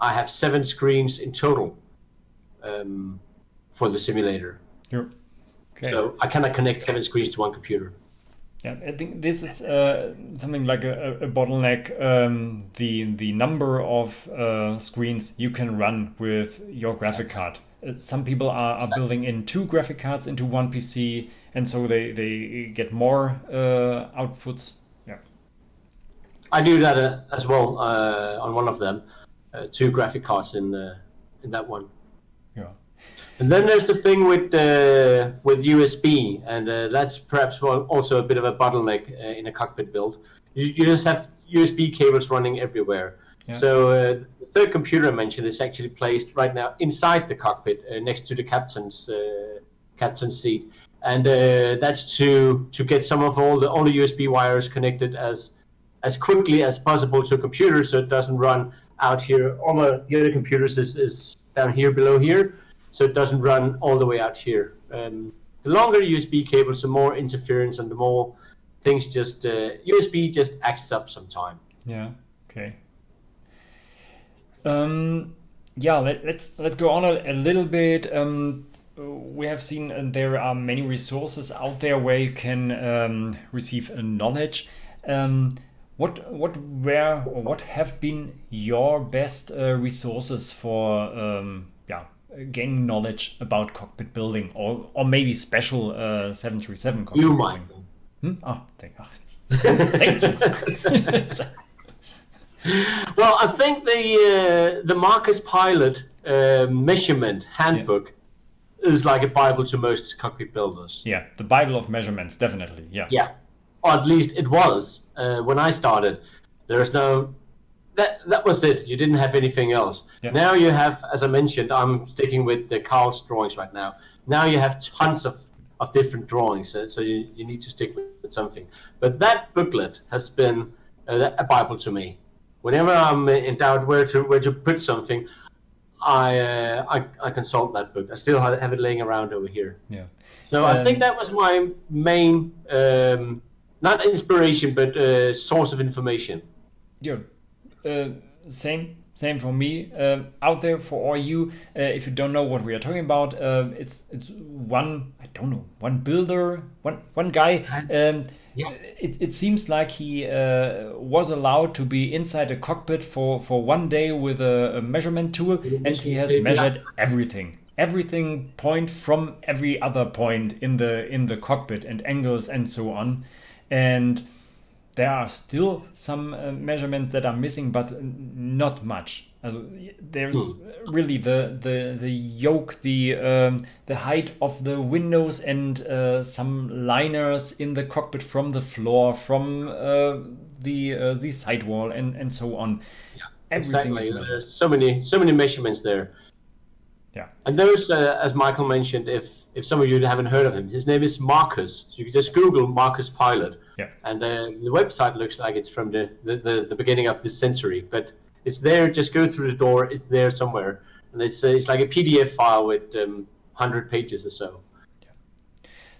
I have 7 screens in total for the simulator. Yep. Okay. So I cannot connect 7 screens to one computer. Yeah, I think this is something like a bottleneck. The number of screens you can run with your graphic card. Some people are building in 2 graphic cards into one PC, and so they get more outputs. Yeah, I do that as well on one of them. 2 graphic cards in that one. Yeah. And then there's the thing with USB, and that's perhaps also a bit of a bottleneck in a cockpit build. You just have USB cables running everywhere. Yeah. So the third computer I mentioned is actually placed right now inside the cockpit, next to the captain's seat, and that's to get some of all the USB wires connected as quickly as possible to a computer, so it doesn't run out here. All the other computers is down here below here. So it doesn't run all the way out here. The longer USB cables, the more interference and the more things USB just acts up sometime. Yeah. Okay. Yeah. Let's go on a little bit. We have seen there are many resources out there where you can receive knowledge. What have been your best resources for gaining knowledge about cockpit building, or maybe special 737 cockpit building? Michael. Thank you. Well, I think the Marcus Pilot measurement handbook is like a Bible to most cockpit builders. Yeah, the Bible of measurements, definitely. Yeah. Yeah, or at least it was when I started. There's no. That was it. You didn't have anything else. Yeah. Now you have, as I mentioned, I'm sticking with the Carl's drawings right now. Now you have tons of different drawings, so you need to stick with something. But that booklet has been a Bible to me. Whenever I'm in doubt where to put something, I consult that book. I still have it laying around over here. Yeah. So I think that was my main, not inspiration, but source of information. Yeah. Same for me. Out there for all you, if you don't know what we are talking about, it's one builder, one guy. It seems like he was allowed to be inside a cockpit for one day with a measurement tool, and he has measured everything point from every other point in the cockpit and angles and so on, and there are still some measurements that are missing, but not much. There's really the yoke, the height of the windows, and some liners in the cockpit from the floor, from the sidewall, and so on. Yeah, everything exactly. There's so many measurements there. Yeah. And those, as Michael mentioned, if some of you haven't heard of him, his name is Marcus. So you can just Google Marcus Pilot. Yeah. And the website looks like it's from the beginning of this century, but it's there. Just go through the door. It's there somewhere, and it's like a PDF file with 100 pages or so. Yeah.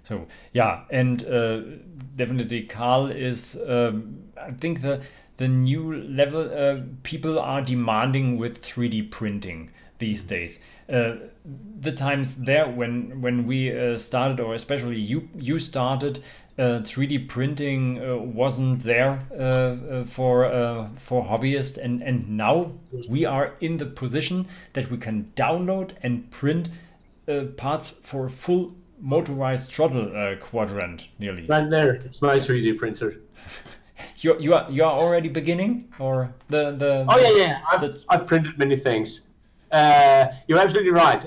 So yeah, and definitely Carl is. I think the new level people are demanding with 3D printing these days. The times there when we started, or especially you started, 3D printing wasn't there for hobbyists, and now we are in the position that we can download and print parts for a full motorized throttle quadrant nearly. Right there, it's my 3D printer. You are already beginning, or the Oh yeah. I've printed many things. You're absolutely right.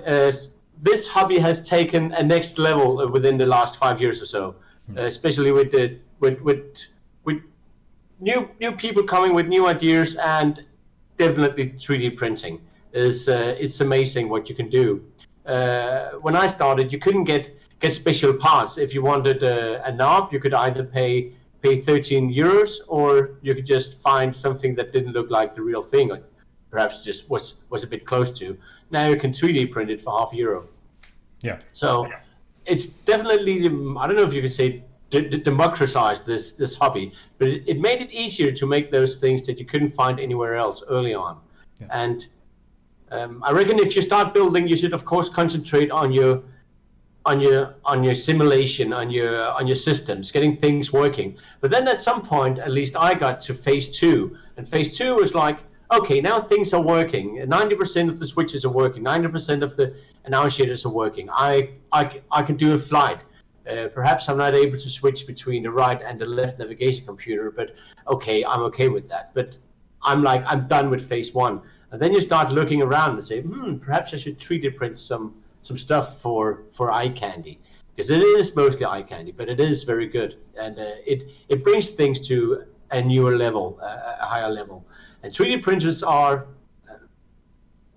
This hobby has taken a next level within the last 5 years or so, especially with new people coming with new ideas, and definitely 3D printing is it's amazing what you can do. when I started, you couldn't get special parts. If you wanted a knob, you could either pay 13 euros, or you could just find something that didn't look like the real thing, or perhaps just was a bit close to. Now you can 3D print it for €0.5. Yeah. So it's definitely, I don't know if you could say democratized this hobby, but it made it easier to make those things that you couldn't find anywhere else early on. Yeah. And I reckon if you start building, you should of course concentrate on your simulation, on your systems, getting things working. But then at some point, at least I got to phase 2, and phase 2 was like, okay, now things are working. 90% of the switches are working. 90% of the annunciators are working. I can do a flight. Perhaps I'm not able to switch between the right and the left navigation computer, but okay, I'm okay with that. But I'm done with phase 1. And then you start looking around and say, perhaps I should 3D print some stuff for eye candy, because it is mostly eye candy, but it is very good, and it brings things to a newer level, a higher level. And 3D printers are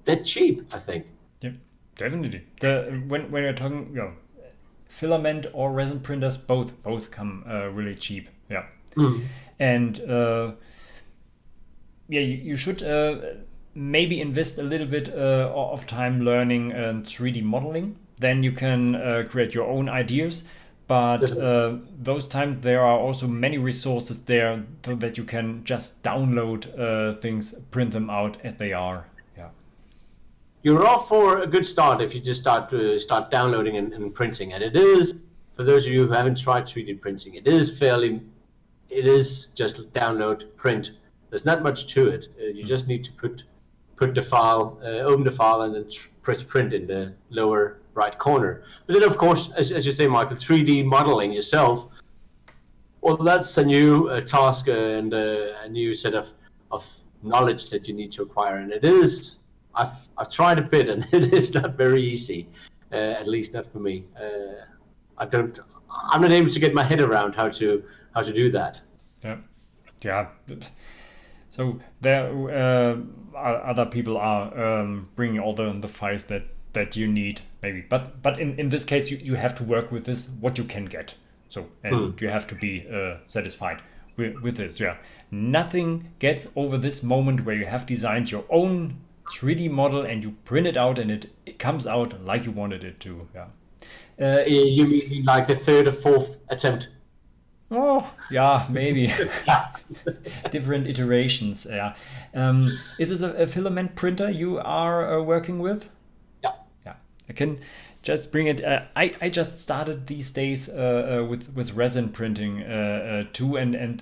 they're cheap, I think. Yeah, definitely. When you're talking, filament or resin printers, both come really cheap. Yeah, and you should maybe invest a little bit of time learning 3D modeling. Then you can create your own ideas. But those times there are also many resources there so that you can just download things, print them out as they are. Yeah. You're off for a good start if you just start downloading and printing. And it is, for those of you who haven't tried 3D printing, it is just download, print. There's not much to it. You just need to put the file, open the file, and then press print in the lower right corner. But then, of course, as you say, Michael, 3D modeling yourself, well, that's a new task and a new set of knowledge that you need to acquire. And it is, I've tried a bit, and it is not very easy, at least not for me. I'm not able to get my head around how to do that. Yeah. So there, other people are bringing all the files that you need, maybe. But in this case, you have to work with this, what you can get. So, and you have to be satisfied with this. Yeah. Nothing gets over this moment where you have designed your own 3D model and you print it out and it comes out like you wanted it to. Yeah. You mean like the third or fourth attempt? Oh, yeah, maybe. Different iterations. Yeah. Is this a filament printer you are working with? Yeah. Yeah. I can just bring it. I just started these days with resin printing too, and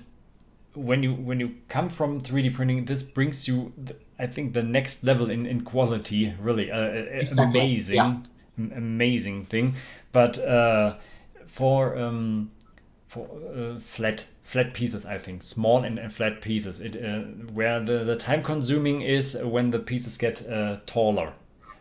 when you come from 3D printing, this brings you, I think, the next level in quality. Really, exactly. amazing thing. But for flat pieces, I think, small and flat pieces, where the time consuming is when the pieces get taller.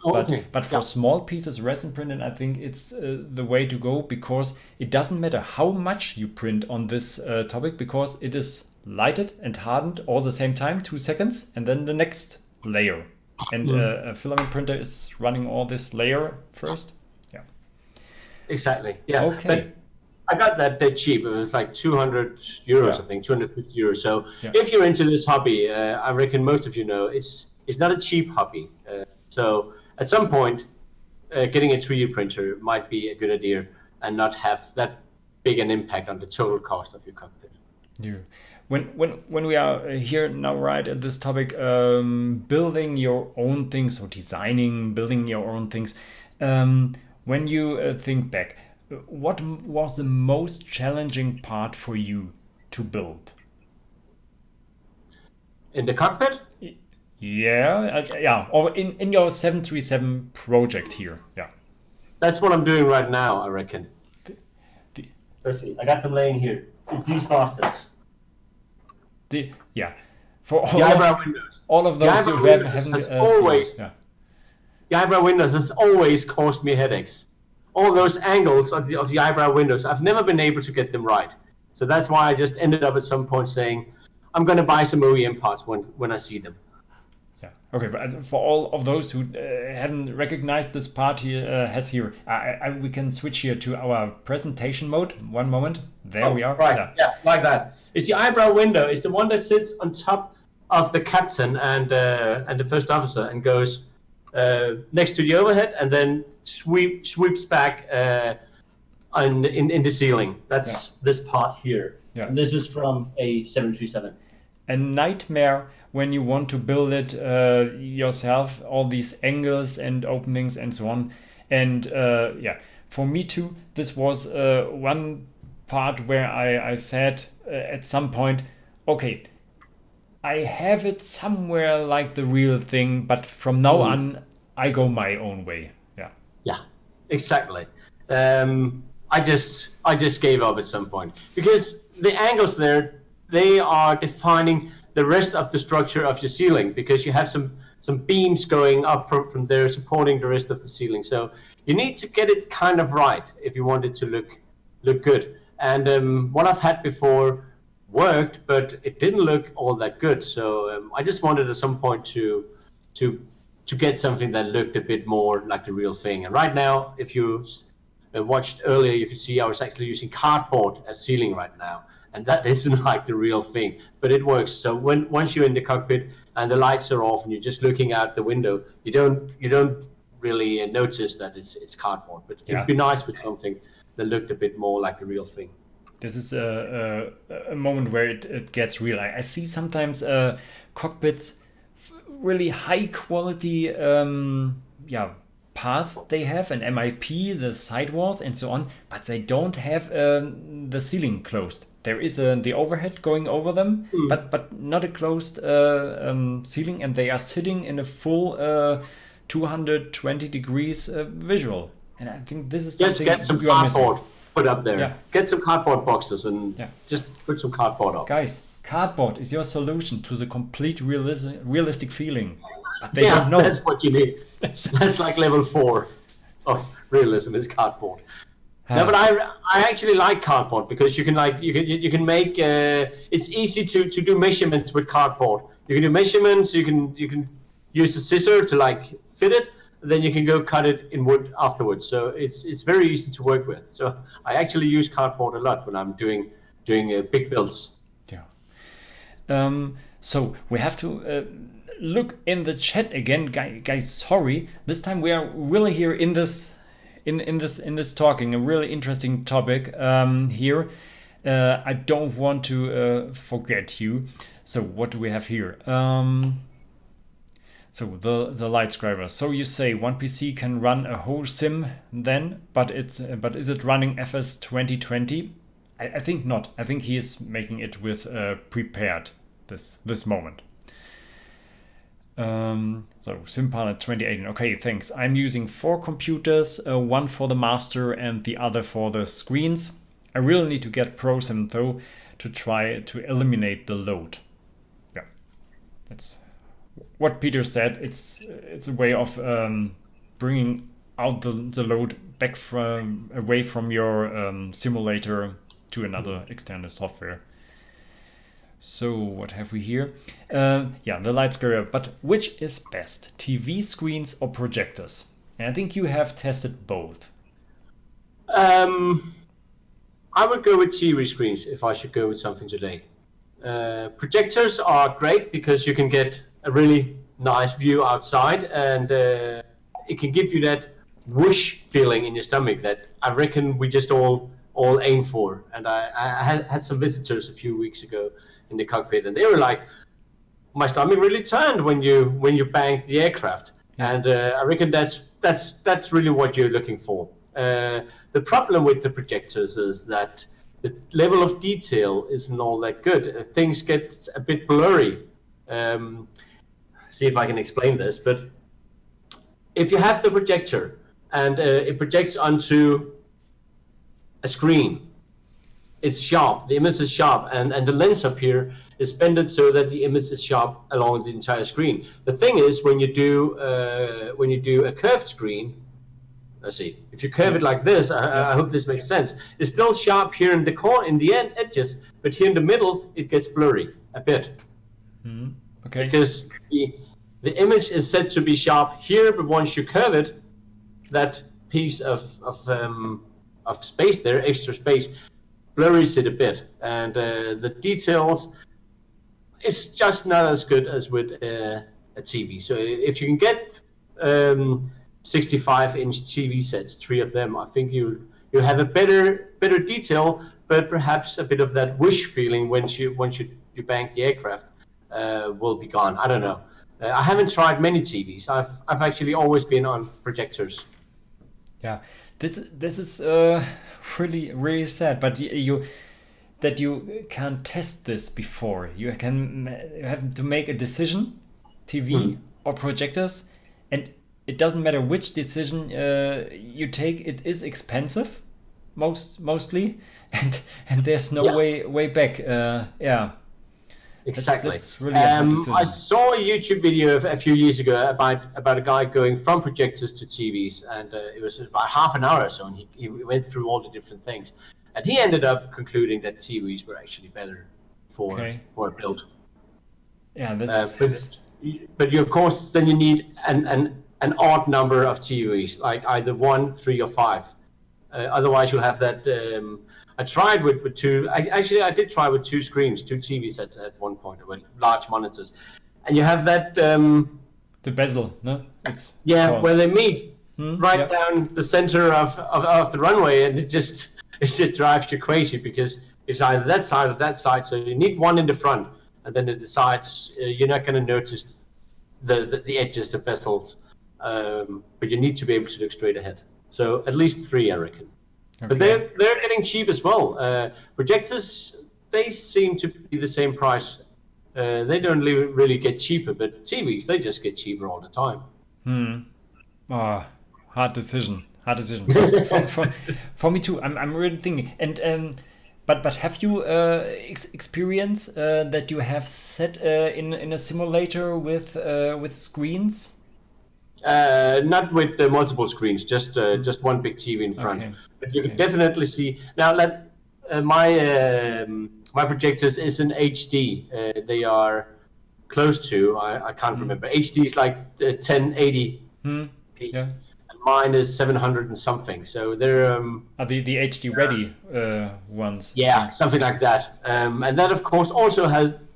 But for small pieces, resin printing, I think it's the way to go, because it doesn't matter how much you print on this topic, because it is lighted and hardened all the same time, 2 seconds, and then the next layer. And a filament printer is running all this layer first. Yeah. Exactly. Yeah. Okay. But I got that cheap. It was like €200, I think, €250. So if you're into this hobby, I reckon most of you know it's not a cheap hobby. So at some point, getting a 3D printer might be a good idea and not have that big an impact on the total cost of your cockpit. Yeah. When we are here now, right, at this topic, building your own things, or building your own things, when you think back, what was the most challenging part for you to build? In the cockpit? Yeah, or in your 737 project here. Yeah. That's what I'm doing right now, I reckon. Let's see, I got them laying here. It's these bastards. For the eyebrow windows. All of those who haven't always seen, the eyebrow windows has always caused me headaches. All those angles of the eyebrow windows, I've never been able to get them right. So that's why I just ended up at some point saying, I'm going to buy some OEM parts when I see them. Yeah, Okay, but for all of those who haven't recognized this part he has here, we can switch here to our presentation mode. One moment. There we are. Right, yeah, like that. It's the eyebrow window. It's the one that sits on top of the captain and the first officer and goes next to the overhead and then sweeps back in the ceiling. That's this part here. Yeah. And this is from a 737. A nightmare when you want to build it yourself, all these angles and openings and so on. And for me too, this was one part where I said at some point, okay, I have it somewhere like the real thing, but from now on, I go my own way. Yeah. Yeah, exactly. I just gave up at some point because the angles there, they are defining the rest of the structure of your ceiling, because you have some beams going up from there supporting the rest of the ceiling. So you need to get it kind of right if you want it to look good. And what I've had before worked, but it didn't look all that good. So I just wanted at some point to get something that looked a bit more like the real thing. And right now, if you watched earlier, you could see I was actually using cardboard as ceiling right now. And that isn't like the real thing, but it works. So once you're in the cockpit and the lights are off and you're just looking out the window, you don't really notice that it's cardboard. But it'd be nice with something that looked a bit more like the real thing. This is a moment where it gets real. I see sometimes cockpits, really high quality parts they have, an MIP, the sidewalls and so on, but they don't have the ceiling closed. There is the overhead going over them, but not a closed ceiling, and they are sitting in a full 220 degrees visual. And I think this is just get some cardboard put up there. Yeah. Get some cardboard boxes and just put some cardboard up. Guys, cardboard is your solution to the complete realistic feeling. But they don't know. That's what you need. That's like level 4 of realism is cardboard. No, but I actually like cardboard because you can make it's easy to do measurements with cardboard. You can do measurements. You can use a scissor to fit it. And then you can go cut it in wood afterwards. So it's very easy to work with. So I actually use cardboard a lot when I'm doing big builds. Yeah. So we have to look in the chat again, guys. Sorry, this time we are really here in this talking a really interesting topic here. I don't want to forget you. So what do we have here? So the light scriber. So you say one PC can run a whole sim then, but is it running FS 2020? I think not. I think he is making it with prepared this moment. So SimPilot 2018. Okay, thanks. I'm using 4 computers, one for the master and the other for the screens. I really need to get ProSim though to try to eliminate the load. Yeah, that's what Peter said. It's a way of bringing out the load back away from your simulator to another external software. So what have we here? The light square. But which is best, TV screens or projectors? And I think you have tested both. I would go with TV screens if I should go with something today. Projectors are great because you can get a really nice view outside, and it can give you that whoosh feeling in your stomach that I reckon we just all aim for. And I had some visitors a few weeks ago in the cockpit, and they were like, my stomach really turned when you banked the aircraft. And I reckon that's really what you're looking for. The problem with the projectors is that the level of detail isn't all that good. Things get a bit blurry. See if I can explain this, but if you have the projector and it projects onto a screen, it's sharp, the image is sharp, and the lens up here is bended so that the image is sharp along the entire screen. The thing is, when you do a curved screen, let's see, if you curve it like this, I hope this makes sense, it's still sharp here in the corner, in the edges, but here in the middle, it gets blurry a bit. Okay. Because the image is said to be sharp here, but once you curve it, that piece of space there, extra space, blurries it a bit, and the details is just not as good as with a TV. So if you can get 65-inch TV sets, 3 of them, I think you have a better detail, but perhaps a bit of that whoosh feeling once you bank the aircraft will be gone. I don't know. I haven't tried many TVs. I've actually always been on projectors. Yeah, this is really sad. But you can't test this before. You have to make a decision, TV or projectors, and it doesn't matter which decision you take. It is expensive, mostly, and there's no way back. Yeah. Exactly. That's really a hard decision. I saw a YouTube video a few years ago about a guy going from projectors to TVs, and it was about half an hour or so, and he went through all the different things, and he ended up concluding that TVs were actually better for a build. Yeah, that's. But you, of course, then you need an odd number of TVs, like either 1, 3, or 5. Otherwise, you'll have that. I tried with 2. I did try with 2 screens, 2 TVs at one point, with large monitors, and you have that. The bezel, no? It's where they meet down the center of the runway, and it just drives you crazy because it's either that side or that side. So you need one in the front, and then it decides you're not going to notice the edges, the bezels, but you need to be able to look straight ahead. So at least 3, I reckon. Okay. But they're getting cheap as well. Projectors, they seem to be the same price. They don't really get cheaper, but TVs, they just get cheaper all the time. Hard decision. For me too. I'm really thinking. And but have you experience that you have set in a simulator with screens? Not with multiple screens, just one big TV in front. Okay. But you can definitely see now. My projectors is in HD. They are close to. I can't remember. HD is like 1080p. Yeah. And mine is 700 and something. So they're are the HD ready ones. Yeah, something like that. And that of course also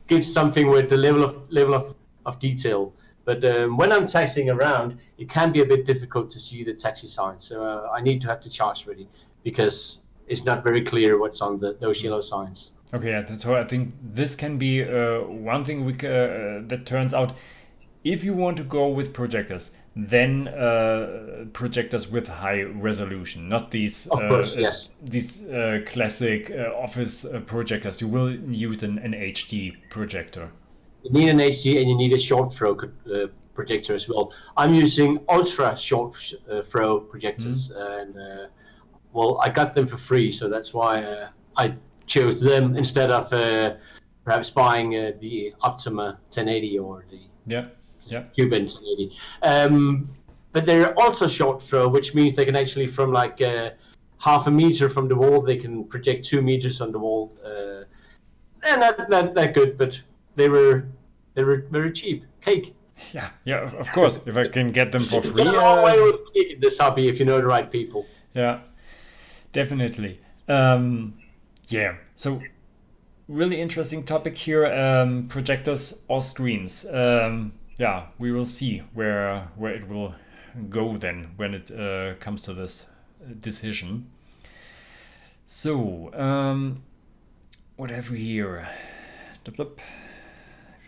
gives something with the level of detail. But when I'm taxiing around, it can be a bit difficult to see the taxi signs. So I need to have the charts ready because it's not very clear what's on those yellow signs. Okay, so I think this can be one thing that turns out. If you want to go with projectors, then projectors with high resolution, not these of course, yes. These classic office projectors. You will use an HD projector. You need an HD and you need a short throw projector as well. I'm using ultra short throw projectors, and I got them for free, so that's why I chose them instead of perhaps buying the Optima 1080 or the Cuban 1080. But they're also short throw, which means they can actually from like half a meter from the wall, they can project 2 meters on the wall. They're not that good, but they were very cheap. Cake. Yeah, of course. If I can get them for free. There's a long way with this hobby if you know the right people. Yeah, definitely. So really interesting topic here. Projectors or screens. We will see where it will go then when it comes to this decision. So what have we here?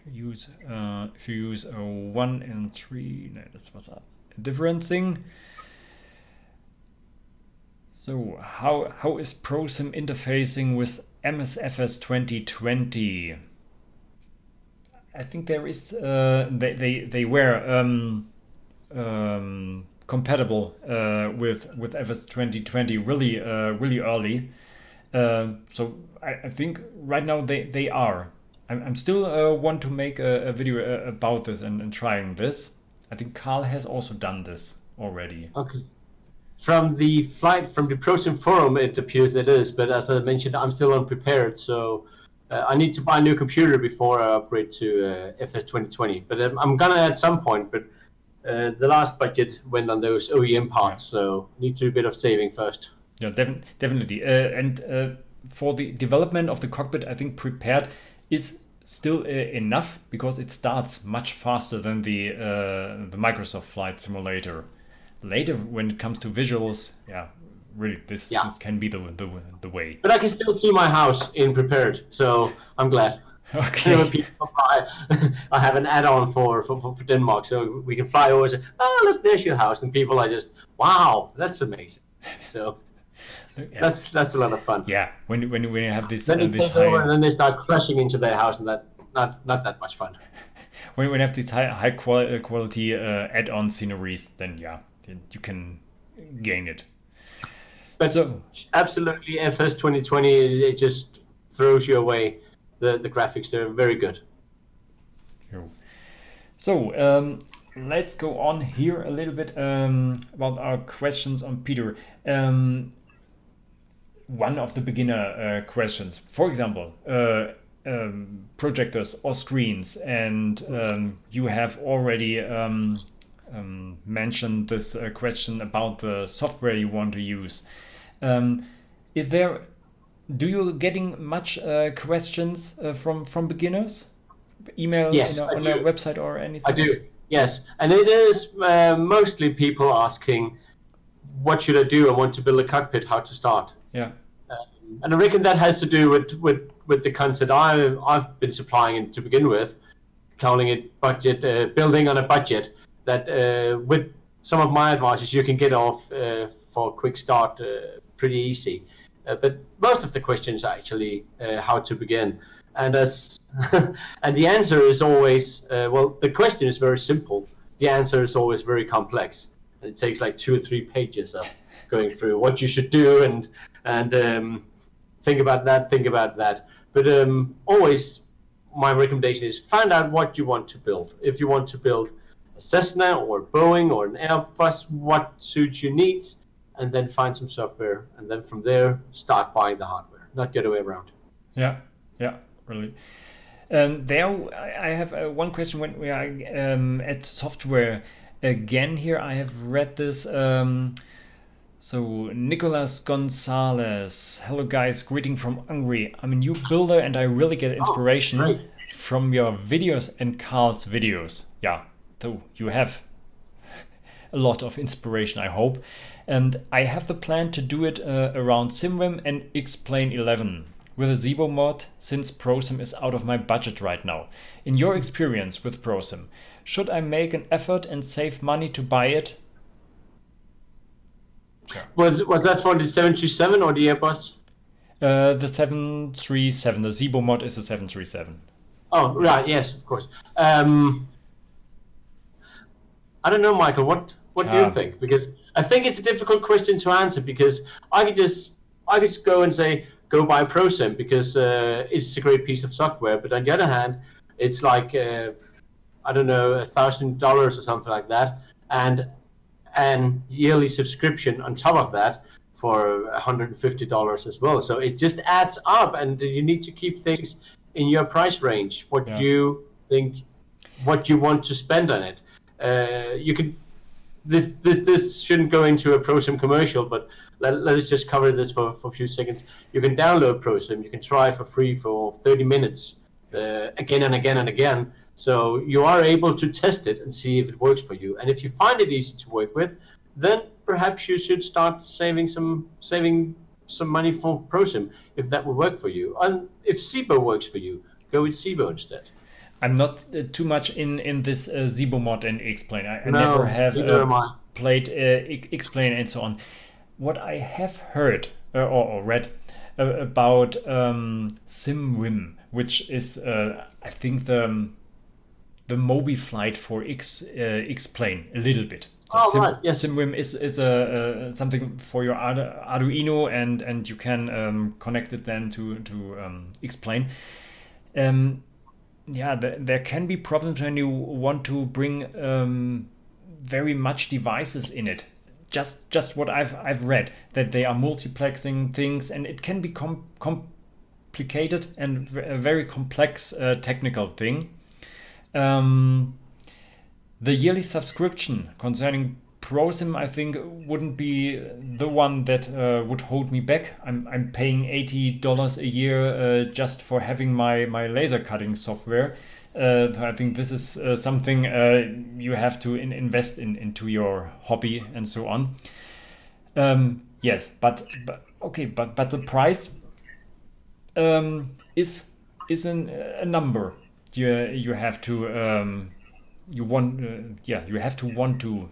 If you use a 1 and 3, no, that's what's up. A different thing. So how is ProSim interfacing with MSFS 2020? I think there is they were compatible with FS 2020 really early. So I think right now they are. I'm still want to make a video about this and trying this. I think Carl has also done this already. Okay. From the ProSim forum, it appears it is, but as I mentioned, I'm still unprepared, so I need to buy a new computer before I upgrade to FS 2020. But I'm gonna at some point. But the last budget went on those OEM parts, so need to do a bit of saving first. Yeah, definitely. And for the development of the cockpit, I think prepared is still enough, because it starts much faster than the Microsoft Flight Simulator. Later, when it comes to visuals, yeah, really, this can be the way. But I can still see my house in prepared, so I'm glad. Okay. When people fly, I have an add-on for Denmark, so we can fly over and say, "Oh, look, there's your house," and people are just, "Wow, that's amazing." So that's a lot of fun. Yeah, when you have this. Then this take over, and then they start crashing into their house, and that not that much fun. When you have these high quality add-on sceneries, then you can gain it. But so absolutely, FS 2020, it just throws you away. The graphics, they're very good. So let's go on here a little bit about our questions on Peter. One of the beginner questions, for example, projectors or screens, and you have already mentioned this question about the software you want to use. Do you getting much questions from beginners? Email, yes, on their website or anything? I do, yes. And it is mostly people asking, what should I do? I want to build a cockpit, how to start. Yeah. And I reckon that has to do with the concept I've been supplying to begin with, calling it budget, building on a budget, that with some of my advices you can get off for a quick start pretty easy. But most of the questions are actually how to begin. And and the answer is always, the question is very simple. The answer is always very complex. And it takes like 2 or 3 pages of going through what you should do and think about that. But always my recommendation is find out what you want to build. If you want to build a Cessna or a Boeing or an Airbus, what suits your needs, and then find some software, and then from there start buying the hardware, not the other way around. Yeah, really. There I have one question when we are at software again here. I have read this. So Nicolas Gonzalez, hello guys, greeting from Hungary. I'm a new builder and I really get inspiration from your videos and Carl's videos. Yeah, so you have a lot of inspiration, I hope. And I have the plan to do it around SimWim and X-Plane 11 with a Zibo mod, since ProSim is out of my budget right now. In your experience with ProSim, should I make an effort and save money to buy it? Sure. Was that for the 737 or the Airbus? The 737. The Zibo mod is a 737. Oh, right. Yes, of course. I don't know, Michael. What do you think? Because I think it's a difficult question to answer, because I could just go and say, go buy ProSim because it's a great piece of software. But on the other hand, it's like I don't know, $1,000 or something like that, and yearly subscription on top of that for $150 as well. So it just adds up, and you need to keep things in your price range. What you think, what you want to spend on it. You can. This shouldn't go into a ProSim commercial, but let's just cover this for a few seconds. You can download ProSim. You can try it for free for 30 minutes, again and again and again. So you are able to test it and see if it works for you. And if you find it easy to work with, then perhaps you should start saving some money for ProSim, if that will work for you. And if Zibo works for you, go with Zibo instead. I'm not too much in this Zibo mod and X-Plane. I never have played X-Plane and so on. What I have heard or read about SimWim, which is I think the Mobi flight for X-Plane a little bit. So right, yes. SimWim is something for your Arduino, and you can connect it then to X-Plane. There can be problems when you want to bring very much devices in it. Just what I've read, that they are multiplexing things, and it can be complicated and a very complex technical thing. The yearly subscription concerning ProSim, I think, wouldn't be the one that would hold me back. I'm paying $80 a year just for having my laser cutting software. I think this is something you have to invest into your hobby and so on. Yes, but the price is a number. You have to you have to want to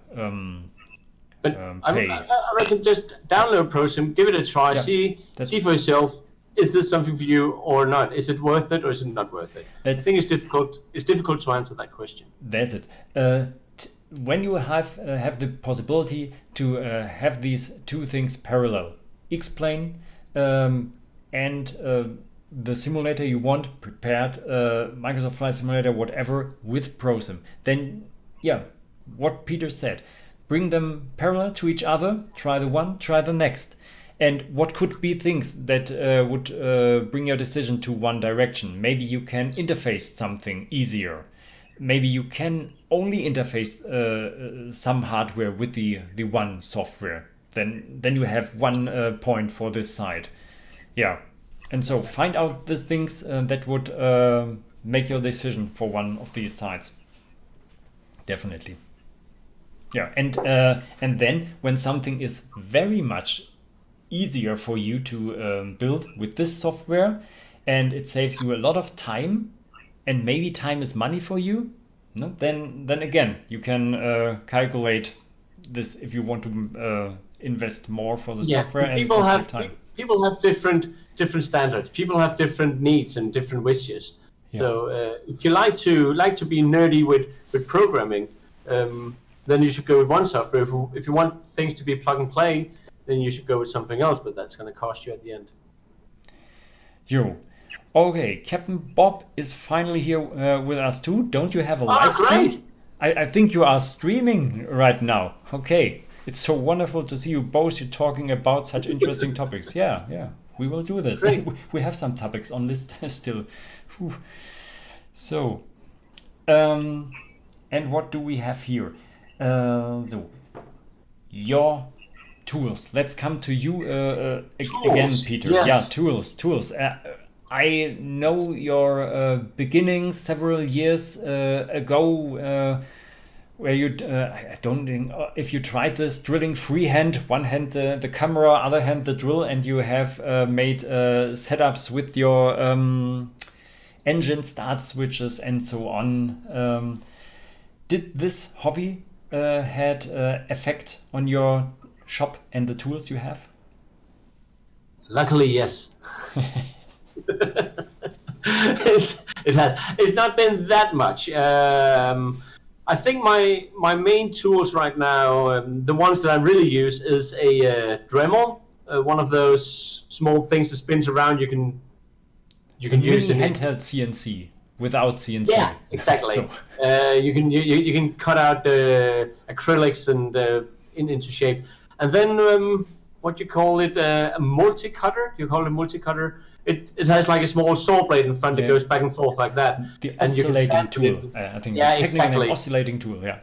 But pay. I reckon just download ProSim, give it a try, see for yourself. Is this something for you or not? Is it worth it or is it not worth it? I think it's difficult. It's difficult to answer that question. That's it. When you have the possibility to have these two things parallel, explain and the simulator you want prepared, Microsoft Flight Simulator, whatever, with ProSim, then what Peter said, bring them parallel to each other, try the one, try the next. And what could be things that would bring your decision to one direction? Maybe you can interface something easier. Maybe you can only interface some hardware with the one software. Then you have one point for this side. Yeah. And so find out these things that would make your decision for one of these sides. Definitely. Yeah. And then when something is very much easier for you to build with this software, and it saves you a lot of time, and maybe time is money for you, no? Then again you can calculate this if you want to invest more for the software and save time. People have different standards. People have different needs and different wishes. Yeah. So if you like to be nerdy with programming, then you should go with one software. If you want things to be plug and play, then you should go with something else, but that's going to cost you at the end. Okay, Captain Bob is finally here with us too. Don't you have a live stream? Great. I think you are streaming right now. Okay, it's so wonderful to see you both. You're talking about such interesting topics. Yeah, we will do this. We have some topics on list still. Whew. So, and what do we have here? Your tools. Let's come to you again, Peter. Yes. Yeah, tools. I know your beginnings several years ago, where you I don't think if you tried this drilling freehand, one hand the camera, other hand the drill, and you have made setups with your engine start switches and so on. Did this hobby had effect on your shop and the tools you have? Luckily, yes. It has. It's not been that much. I think my main tools right now, the ones that I really use, is a Dremel, one of those small things that spins around. You can use it. Handheld CNC without CNC. Yeah, exactly. So. You can cut out acrylics and into shape. And then what you call it, a multi-cutter? You call it a multi-cutter? It has like a small saw blade in front that goes back and forth like that. The oscillating tool, I think. Yeah, technically exactly. An oscillating tool, yeah.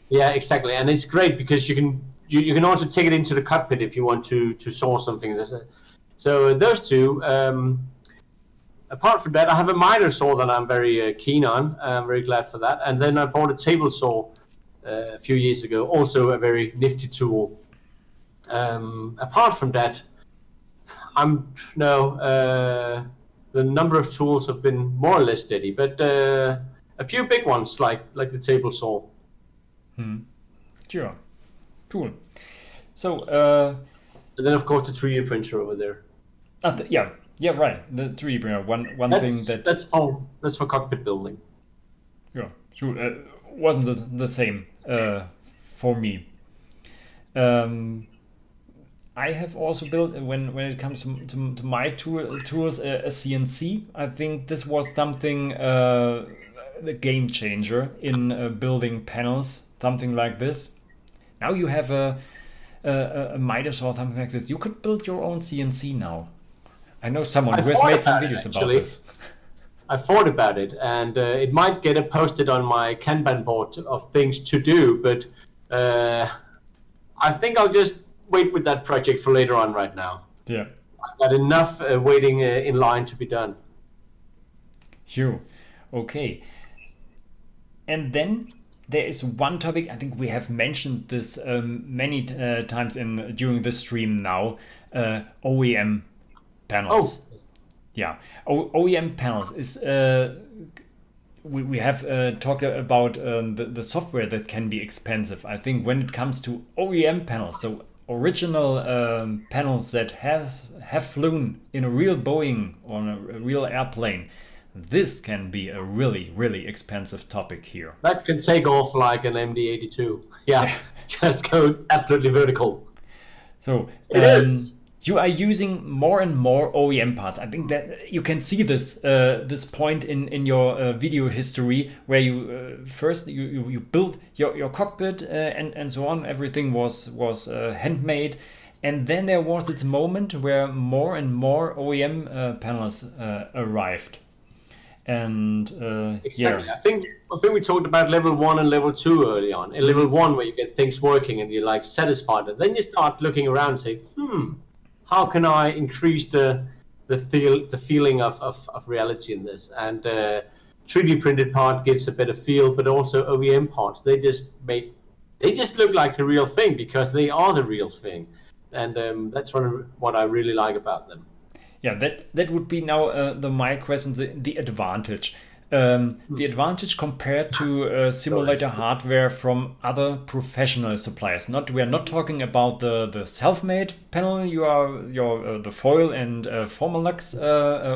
Yeah, exactly. And it's great because you can also take it into the cockpit if you want to saw something. So those two. Apart from that, I have a miter saw that I'm very keen on. I'm very glad for that. And then I bought a table saw a few years ago, also a very nifty tool. Apart from that, the number of tools have been more or less steady, but a few big ones like the table saw. Sure, cool. So and then of course the 3D printer over there. Yeah, right. The 3D printer. One thing that's for cockpit building. Yeah, sure. Wasn't the same for me. I have also built, when it comes to my tools, a CNC. I think this was something, the game changer in building panels, something like this. Now you have a miter saw, something like this. You could build your own CNC now. I know someone I who has thought made some about it, videos about actually. this. I thought about it, and it might get it posted on my Kanban board of things to do, but I think I'll just wait with that project for later on right now. Yeah. I've got enough waiting in line to be done. Sure. Okay. And then there is one topic, I think we have mentioned this many times during the stream now, OEM panels. Oh. Yeah, OEM panels is we have talked about the software that can be expensive. I think when it comes to OEM panels, so original panels that have flown in a real Boeing or on a real airplane, this can be a really expensive topic here. That can take off like an MD-82. Yeah, just go absolutely vertical. So it is. You are using more and more OEM parts. I think that you can see this this point in your video history where you first you built your cockpit and so on. Everything was handmade, and then there was this moment where more and more OEM panels arrived. And exactly. yeah. I think we talked about level 1 and level 2 early on. In level 1, where you get things working and you're like satisfied, and then you start looking around and say, how can I increase the feeling of reality in this? And 3D printed part gives a better feel, but also OEM parts, they just look like the real thing because they are the real thing, and that's what I really like about them. Yeah, that would be now my question, the advantage. The advantage compared to simulator hardware from other professional suppliers. We are not talking about the self-made panel, the foil and Formulux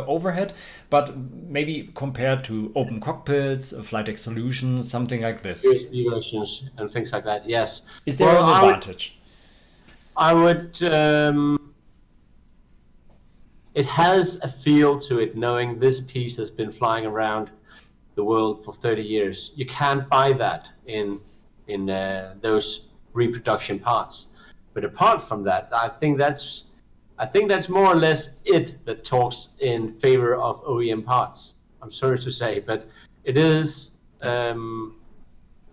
overhead, but maybe compared to open cockpits, Flightdeck solutions, something like this. USB versions and things like that. Yes. Is there an advantage? I would. It has a feel to it, knowing this piece has been flying around the world for 30 years. You can't buy that in those reproduction parts. But apart from that, I think that's more or less it that talks in favor of OEM parts. I'm sorry to say, but it is. I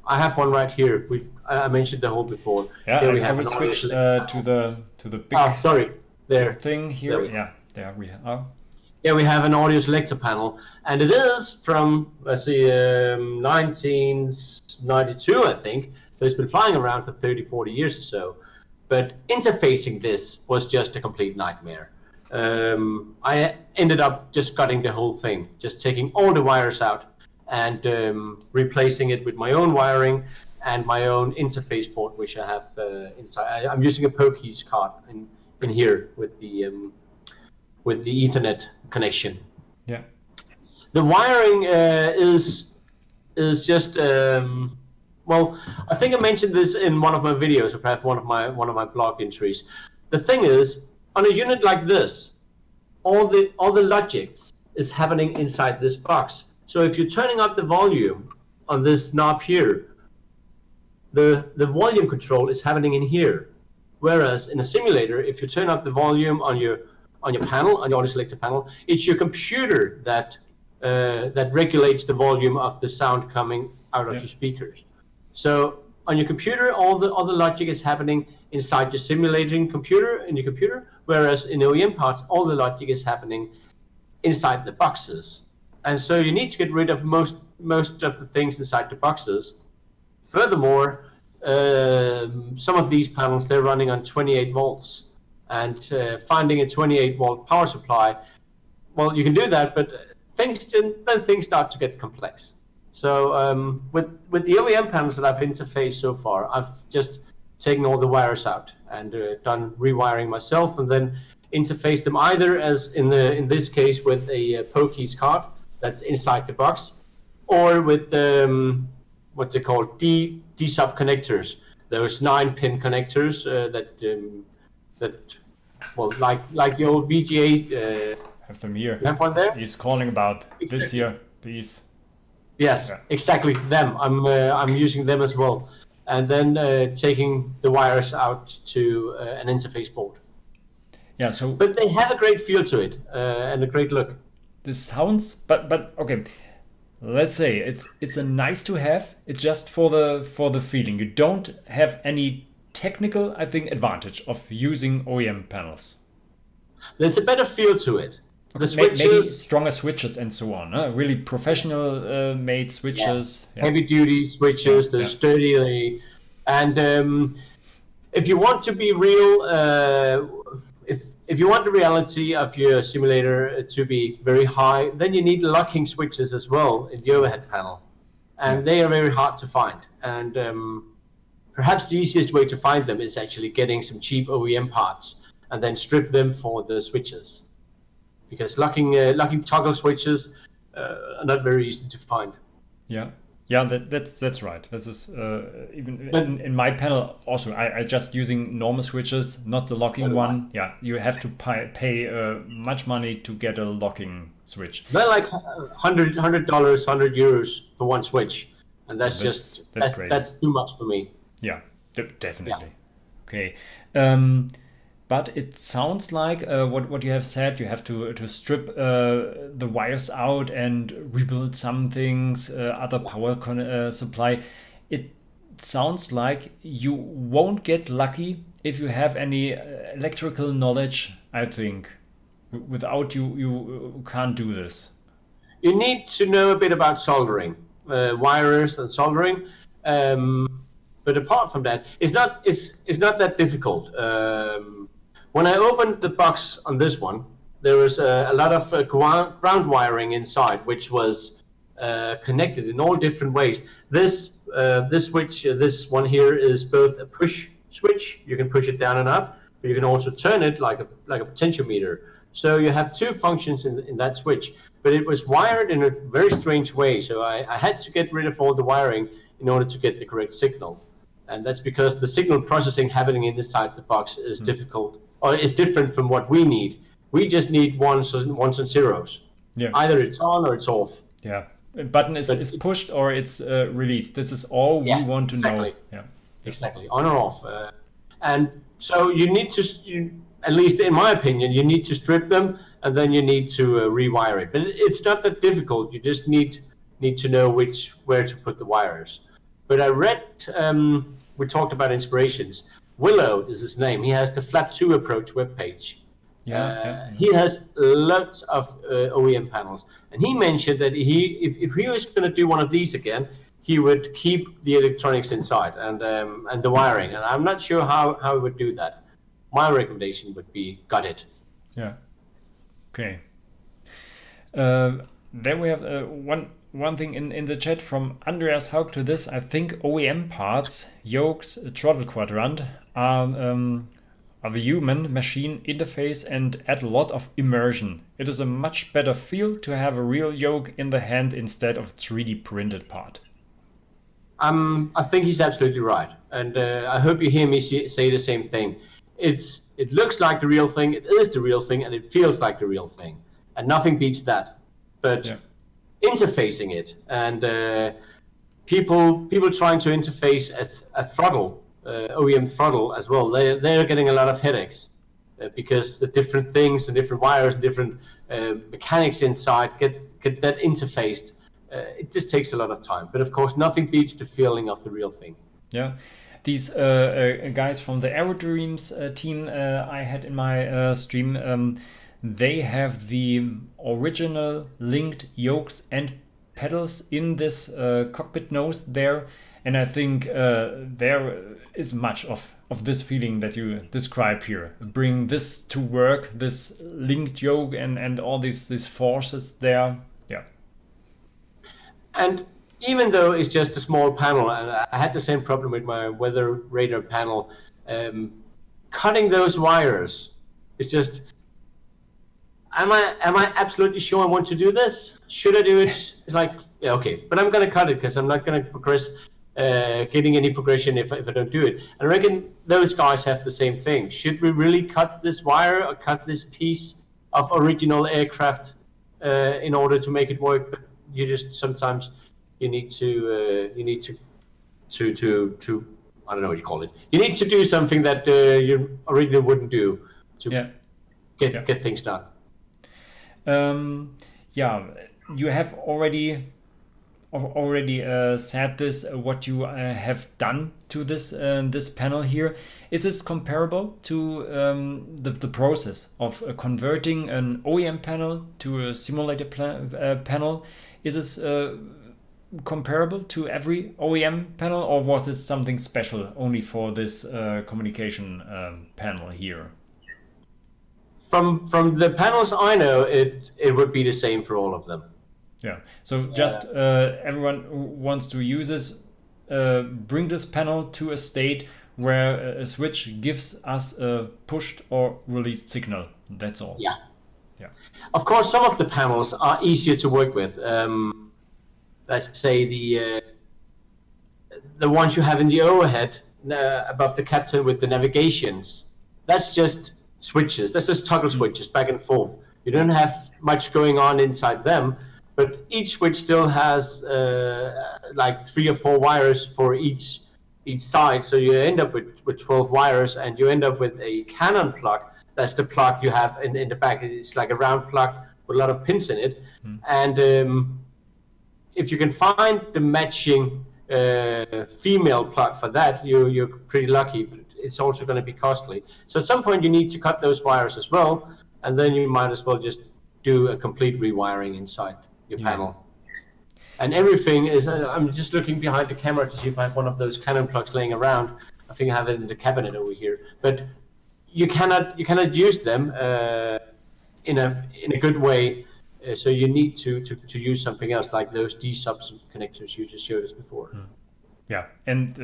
have one right here. I mentioned the hole before. Yeah, here we I will switch to the big thing here. Yeah, there we are. Yeah, we have an audio selector panel, and it is from, let's see, 1992, I think. So it's been flying around for 30, 40 years or so. But interfacing this was just a complete nightmare. I ended up just cutting the whole thing, just taking all the wires out and replacing it with my own wiring and my own interface port, which I have inside. I'm using a Pokeys card in here with the Ethernet connection. Yeah. The wiring is just well, I think I mentioned this in one of my videos, or perhaps one of my blog entries. The thing is, on a unit like this, all the logics is happening inside this box. So if you're turning up the volume on this knob here, the volume control is happening in here. Whereas in a simulator, if you turn up the volume on your panel, on your audio selector panel, it's your computer that regulates the volume of the sound coming out of your speakers. So on your computer, all the logic is happening inside your simulating computer in your computer, whereas in OEM parts, all the logic is happening inside the boxes. And so you need to get rid of most of the things inside the boxes. Furthermore, some of these panels, they're running on 28 volts. And finding a 28 volt power supply, well, you can do that, but things start to get complex. So with the OEM panels that I've interfaced so far, I've just taken all the wires out and done rewiring myself, and then interfaced them either as in this case with a Pokeys card that's inside the box, or with what's it called, D-sub connectors. Those 9-pin connectors that well, like the old VGA. Have them here. You have one there? He's calling about this here, these. Yes, yeah. Exactly them. I'm using them as well, and then taking the wires out to an interface board. Yeah, so But they have a great feel to it and a great look. this sounds, but okay. Let's say it's a nice to have. It's just for the feeling. You don't have any technical, I think, advantage of using OEM panels. There's a better feel to it. The Maybe switches, stronger switches and so on. Really professional made switches. Yeah. heavy duty switches, they're yeah. sturdy, and if you want to be real, if you want the reality of your simulator to be very high, then you need locking switches as well in the overhead panel, and they are very hard to find. And perhaps the easiest way to find them is actually getting some cheap OEM parts and then strip them for the switches, because locking toggle switches are not very easy to find. Yeah. Yeah, that's right. This is even in my panel also. I just using normal switches, not the locking one. Yeah, you have to pay much money to get a locking switch. They're like $100, €100 for one switch, and that's great. That's too much for me. Yeah, definitely. Yeah. Okay. But it sounds like what you have said. You have to strip the wires out and rebuild some things, other power supply. It sounds like you won't get lucky if you have any electrical knowledge. I think without you can't do this. You need to know a bit about soldering, wires and soldering. But apart from that, it's not that difficult. When I opened the box on this one, there was a lot of ground wiring inside, which was connected in all different ways. This switch, this one here, is both a push switch. You can push it down and up, but you can also turn it like a potentiometer. So you have two functions in that switch. But it was wired in a very strange way. So I had to get rid of all the wiring in order to get the correct signal. And that's because the signal processing happening inside the box is difficult, or is different from what we need. We just need ones and zeros. Yeah. Either it's on or it's off. Yeah. A button is pushed or it's released. This is all we want to know. Yeah. Exactly. On or off. And so you need to, at least in my opinion, you need to strip them and then you need to rewire it. But it's not that difficult. You just need to know where to put the wires. But I read, we talked about inspirations. Willow is his name. He has the Flat 2 Approach webpage. He has lots of OEM panels. And he mentioned that if he was going to do one of these again, he would keep the electronics inside and the wiring. And I'm not sure how he would do that. My recommendation would be gut it. Yeah. Okay. Then we have one thing in the chat from Andreas Haug to this. I think OEM parts, yokes, throttle quadrant are the human-machine interface and add a lot of immersion. It is a much better feel to have a real yoke in the hand instead of 3D printed part. I think he's absolutely right, and I hope you hear me say the same thing. It looks like the real thing, it is the real thing, and it feels like the real thing, and nothing beats that. But interfacing it and people trying to interface a throttle, OEM throttle as well, they're getting a lot of headaches because the different things and different wires and different mechanics inside get that interfaced. It just takes a lot of time, but of course nothing beats the feeling of the real thing. Yeah, these guys from the Aerodreams team I had in my stream, they have the original linked yokes and pedals in this cockpit nose there, and I think there is much of this feeling that you describe here. Bring this to work, this linked yoke and all these forces there. Yeah. And even though it's just a small panel, and I had the same problem with my weather radar panel, cutting those wires is just, am I absolutely sure I want to do this? Should I do it? It's like, yeah, okay, but I'm going to cut it because I'm not going to progress, getting any progression if I don't do it. And I reckon those guys have the same thing. Should we really cut this wire or cut this piece of original aircraft in order to make it work? But you just sometimes you need to I don't know what you call it. You need to do something that you originally wouldn't do to get things done. Yeah, you have already said this. What you have done to this panel here, it is comparable to the process of converting an OEM panel to a simulator panel. Is this comparable to every OEM panel, or was this something special only for this communication panel here? From the panels I know, it would be the same for all of them. Yeah. So just everyone who wants to use this, bring this panel to a state where a switch gives us a pushed or released signal. That's all. Yeah. Yeah. Of course, some of the panels are easier to work with. Let's say the ones you have in the overhead above the captain with the navigations. That's just switches. That's just toggle switches back and forth. You don't have much going on inside them, but each switch still has like 3 or 4 wires for each side. So you end up with 12 wires, and you end up with a Canon plug. That's the plug you have in the back. It's like a round plug with a lot of pins in it. And if you can find the matching female plug for that, you're pretty lucky. But it's also going to be costly. So at some point you need to cut those wires as well, and then you might as well just do a complete rewiring inside your panel. And everything is, I'm just looking behind the camera to see if I have one of those Canon plugs laying around. I think I have it in the cabinet over here. But you cannot use them in a good way. So you need to use something else, like those D-subs connectors you just showed us before. Yeah, and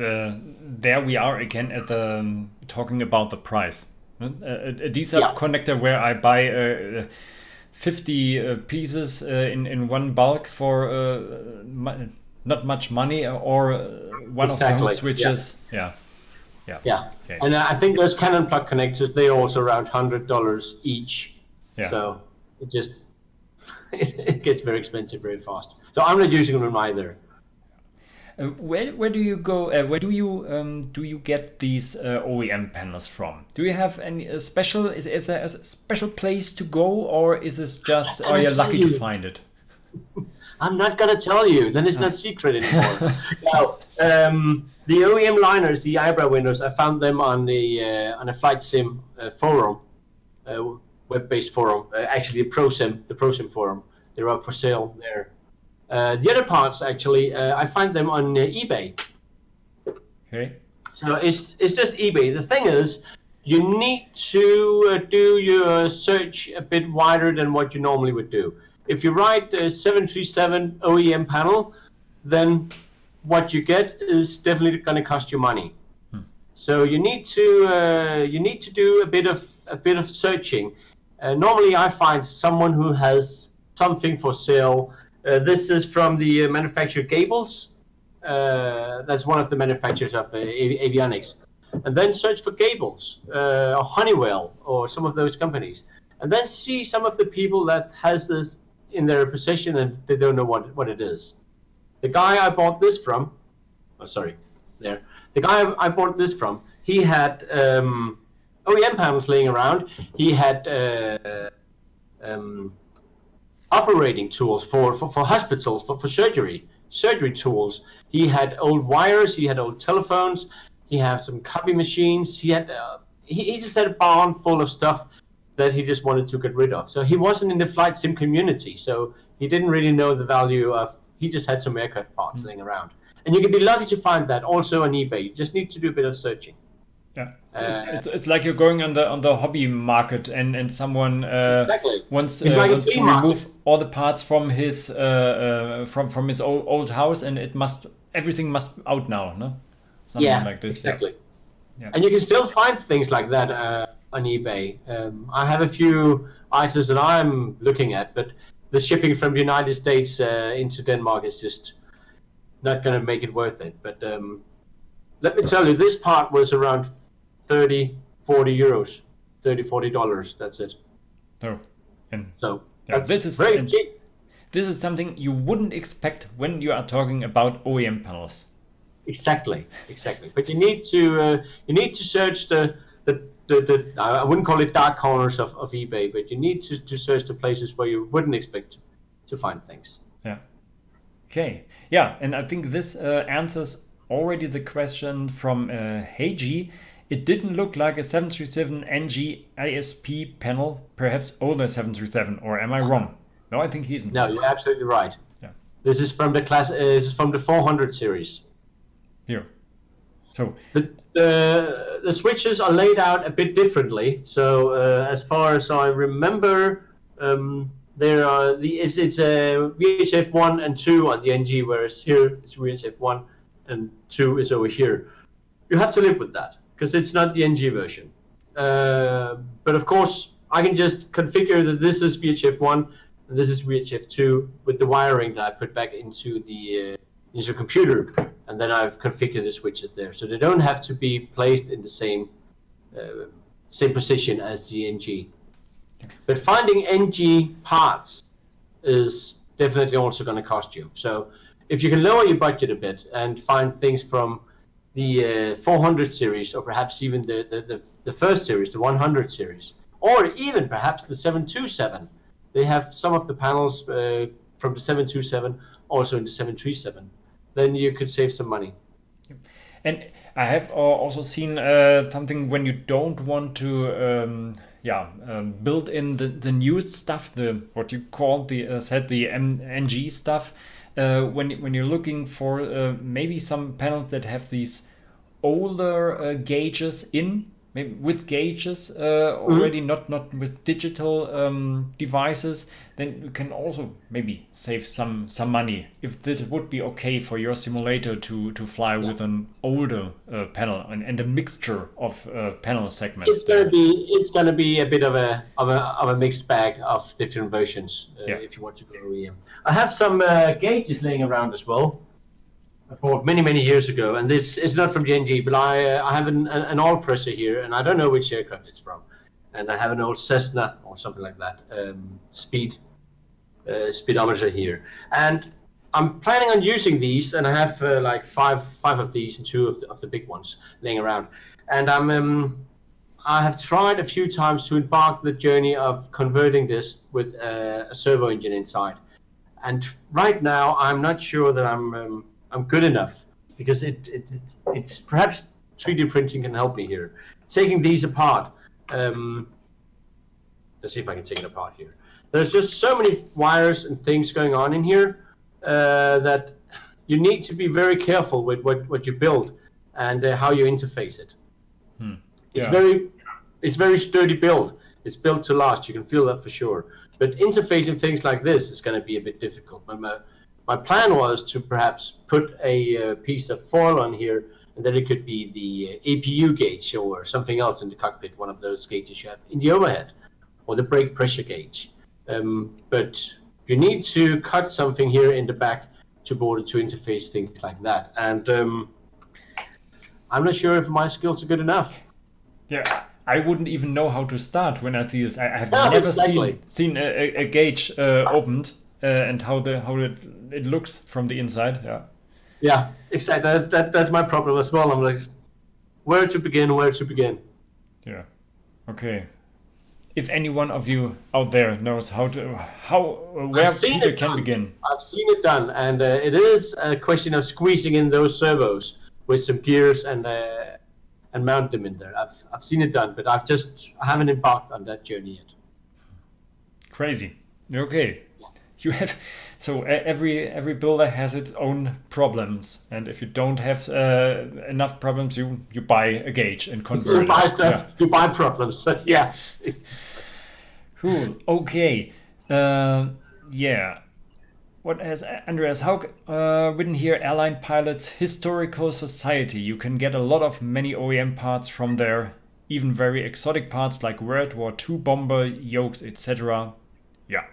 there we are again at the talking about the price. A D-sub connector where I buy 50 pieces in one bulk for not much money, or one of those switches. Yeah. Okay. And I think those Canon plug connectors, they're also around $100 each. Yeah. So it gets very expensive very fast. So I'm not using them either. Where do you go? Where do you get these OEM panels from? Do you have any special? Is there a special place to go, or is this just? Are you lucky to find it? I'm not gonna tell you. Then it's not secret anymore. Now, the OEM liners, the eyebrow windows, I found them on a flight sim forum, web-based forum. Actually, the ProSim forum. They're up for sale there. The other parts, actually, I find them on eBay. Okay. So it's just eBay. The thing is, you need to do your search a bit wider than what you normally would do. If you write a 737 OEM panel, then what you get is definitely going to cost you money. So you need to do a bit of searching. Normally, I find someone who has something for sale. This is from the manufacturer Gables. That's one of the manufacturers of avionics. And then search for Gables or Honeywell or some of those companies. And then see some of the people that has this in their possession and they don't know what it is. The guy I bought this from, the guy I bought this from, he had OEM panels laying around. He had operating tools for hospitals, for surgery tools. He had old wires, he had old telephones, he had some copy machines. He had he just had a barn full of stuff that he just wanted to get rid of. So he wasn't in the flight sim community, so he didn't really know the value of. He just had some aircraft parts laying around, and you can be lucky to find that also on eBay. You just need to do a bit of searching. Yeah, it's like you're going on the hobby market, and someone wants to remove all the parts from his from his old house, and everything must out now, no? Something like this. Exactly. Yeah. And you can still find things like that on eBay. I have a few items that I'm looking at, but the shipping from the United States into Denmark is just not going to make it worth it. But let me tell you, this part was around 30, 40 euros, $30, that's it. Oh, and so this is very cheap. This is something you wouldn't expect when you are talking about OEM panels. Exactly. But you need to search the I wouldn't call it dark corners of eBay, but you need to search the places where you wouldn't expect to find things. Yeah. Okay. Yeah, and I think this answers already the question from Heiji. It didn't look like a 737 NG ISP panel, perhaps older 737, or am I wrong? No, I think he isn't. No, you're absolutely right. Yeah. This is from the class. This is from the 400 series. Here. So the switches are laid out a bit differently. So as far as I remember, there are it's VHF 1 and 2 on the NG, whereas here it's VHF 1 and 2 is over here. You have to live with that because it's not the NG version. But of course, I can just configure that this is VHF 1 and this is VHF 2 with the wiring that I put back into the computer, and then I've configured the switches there, so they don't have to be placed in the same position as the NG. But finding NG parts is definitely also going to cost you. So if you can lower your budget a bit and find things from the 400 series, or perhaps even the first series, the 100 series, or even perhaps the 727, they have some of the panels from the 727 also in the 737. Then you could save some money. And I have also seen something when you don't want to build in the newest stuff, the what you call the NG stuff. When you're looking for maybe some panels that have these older gauges in, maybe with gauges already, not with digital devices, then you can also maybe save some money if this would be okay for your simulator to fly with an older panel and a mixture of panel segments. It's gonna be a bit of a mixed bag of different versions if you want to go OEM. I have some gauges laying around as well. I bought many years ago, and this is not from the NG, but I have an oil pressure here, and I don't know which aircraft it's from, and I have an old Cessna or something like that speedometer here, and I'm planning on using these, and I have like five of these and two of the big ones laying around, and I have tried a few times to embark the journey of converting this with a servo engine inside, and right now I'm not sure that I'm good enough, because it's perhaps 3D printing can help me here. Taking these apart, let's see if I can take it apart here. There's just so many wires and things going on in here that you need to be very careful with what you build and how you interface it. It's very sturdy build. It's built to last. You can feel that for sure. But interfacing things like this is going to be a bit difficult. My plan was to perhaps put a piece of foil on here, and then it could be the APU gauge or something else in the cockpit, one of those gauges you have in the overhead, or the brake pressure gauge. But you need to cut something here in the back to be able to interface things like that. And I'm not sure if my skills are good enough. Yeah, I wouldn't even know how to start when I do this. I have never seen a gauge opened. And how it looks from the inside, Yeah, exactly. That's my problem as well. I'm like, where to begin? Yeah, okay. If any one of you out there knows where Peter can begin. I've seen it done, and it is a question of squeezing in those servos with some gears and mount them in there. I've seen it done, but I haven't embarked on that journey yet. Crazy. Okay. You have every builder has its own problems, and if you don't have enough problems, you buy a gauge and convert. You buy stuff. You buy problems. Yeah. Cool. Okay. What has Andreas? How written here? Airline Pilots Historical Society. You can get a lot of many OEM parts from there, even very exotic parts like World War II bomber yokes, etc. Yeah.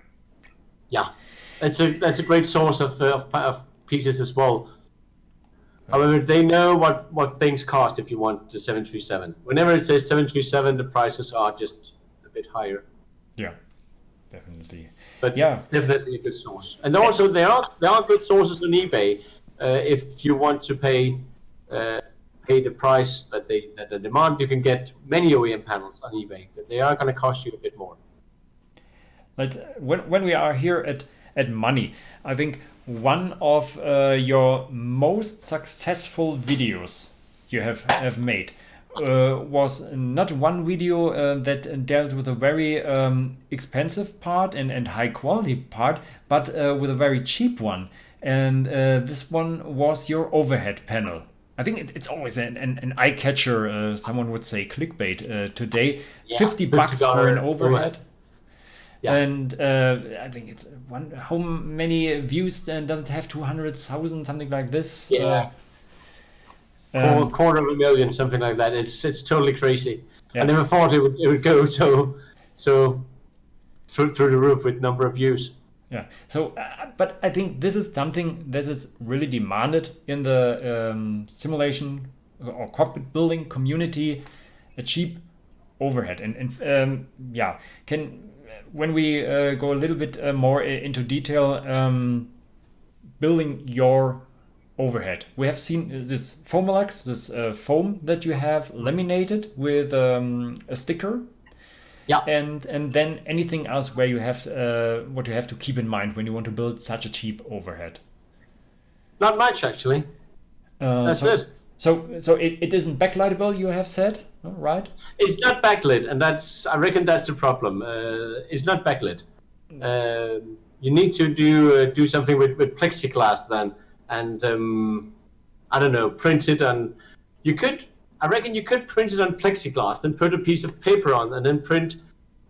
Yeah, that's a great source of pieces as well. However, they know what things cost if you want the 737. Whenever it says 737, the prices are just a bit higher. Yeah, definitely. But definitely a good source. And also there are good sources on eBay if you want to pay pay the price that they demand, you can get many OEM panels on eBay, but they are going to cost you a bit more. But when we are here at money, I think one of your most successful videos you have made was not one video that dealt with a very expensive part and high quality part, but with a very cheap one. And this one was your overhead panel. I think it's always an eye catcher. Someone would say clickbait today. Yeah, $50 for an overhead. Yeah. And I think it's one. How many views does it have? 200,000, something like this. Yeah. Quarter of a million, something like that. It's totally crazy. Yeah. I never thought it would go so through the roof with number of views. Yeah. So, but I think this is something that is really demanded in the simulation or cockpit building community. A cheap overhead, and yeah, when we go a little bit more into detail, building your overhead. We have seen this Foamalax, this foam that you have laminated with a sticker. Yeah. And then anything else where you have what you have to keep in mind when you want to build such a cheap overhead? Not much, actually. That's it. So it isn't backlightable, you have said, right? It's not backlit, and I reckon that's the problem. It's not backlit. You need to do something with plexiglass then, and I don't know, print it on. I reckon you could print it on plexiglass, then put a piece of paper on, and then print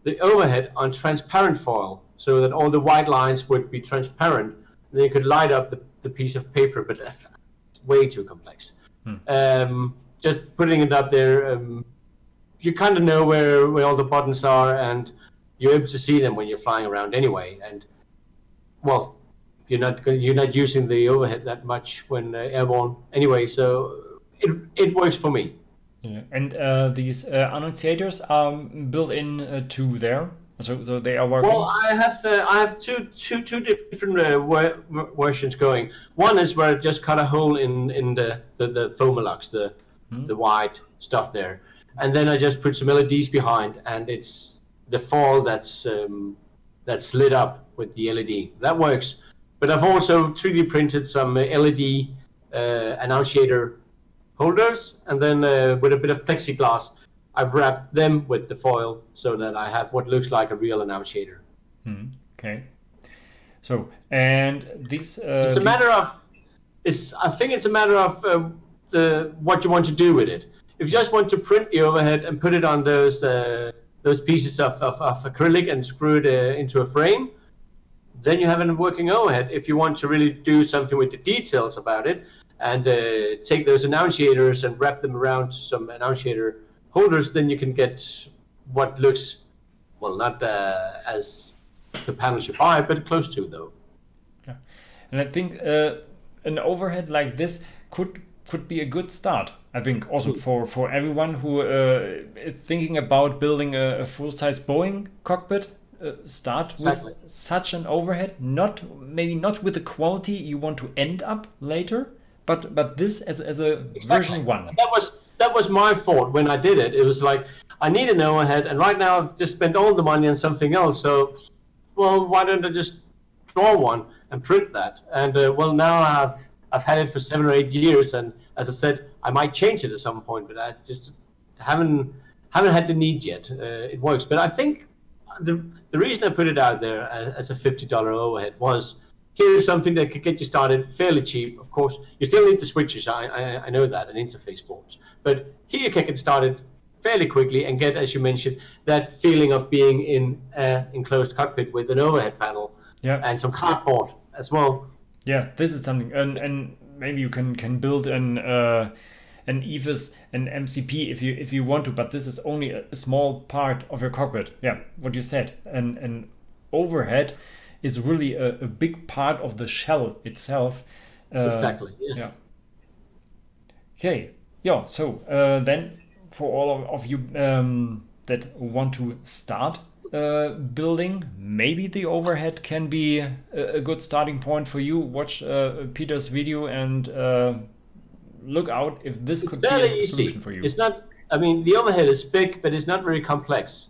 the overhead on transparent foil, so that all the white lines would be transparent. And then you could light up the piece of paper, but it's way too complex. Just putting it up there, you kind of know where all the buttons are, and you're able to see them when you're flying around anyway. And well, you're not using the overhead that much when airborne anyway, so it works for me. Yeah. And these annunciators are built in to there, so they are working. Well, I have two different versions going. One is where I just cut a hole in the Foamalax, the white stuff there, and then I just put some LEDs behind, and it's the foil that's lit up with the LED. That works. But I've also 3D printed some LED annunciator holders, and then with a bit of plexiglass, I've wrapped them with the foil so that I have what looks like a real annunciator. Okay. So, and these. It's a matter of. I think it's a matter of what you want to do with it. If you just want to print the overhead and put it on those pieces of acrylic and screw it into a frame, then you have a working overhead. If you want to really do something with the details about it, and take those annunciators and wrap them around some annunciator holders, then you can get what looks, well, not as the panels you buy, but close to, though. Yeah. And I think an overhead like this could be a good start. I think also for everyone who is thinking about building a full-size Boeing cockpit. Start with such an overhead, maybe not with the quality you want to end up later, but this as a version 1. That was my fault when I did it. It was like, I need an overhead, and right now I've just spent all the money on something else. So, well, why don't I just draw one and print that? And well, now I've had it for 7 or 8 years, and as I said, I might change it at some point, but I just haven't had the need yet. It works, but I think the reason I put it out there as a $50 overhead was, here's something that could get you started fairly cheap. Of course, you still need the switches, I know that, and interface boards. But here you can get started fairly quickly and get, as you mentioned, that feeling of being in an enclosed cockpit with an overhead panel and some cardboard as well. Yeah, this is something, and maybe you can build an EVIS, an MCP if you want to, but this is only a small part of your cockpit. Yeah, what you said, an overhead is really a big part of the shell itself. Exactly. Yes. Yeah. Okay. Yeah. So then, for all of you that want to start building, maybe the overhead can be a good starting point for you. Watch Peter's video and look out if this It's could be fairly a easy. solution for you. It's not. I mean, the overhead is big, but it's not very complex.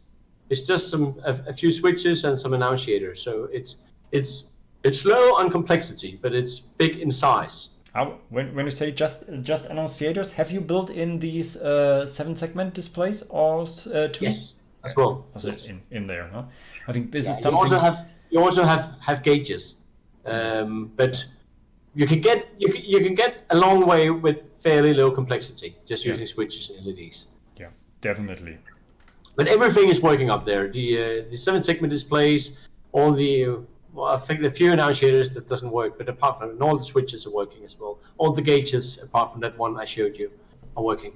It's just a few switches and some annunciators. So it's low on complexity, but it's big in size. When you say just annunciators, have you built in these 7-segment displays or two? Yes, as well. Also Yes. in there, huh? I think this is You something. you also have gauges, but you can get a long way with fairly low complexity just using switches and LEDs. Yeah, definitely. But everything is working up there. The 7-segment displays, all the I think the few annunciators that doesn't work, but apart from it, all the switches are working as well. All the gauges, apart from that one I showed you, are working.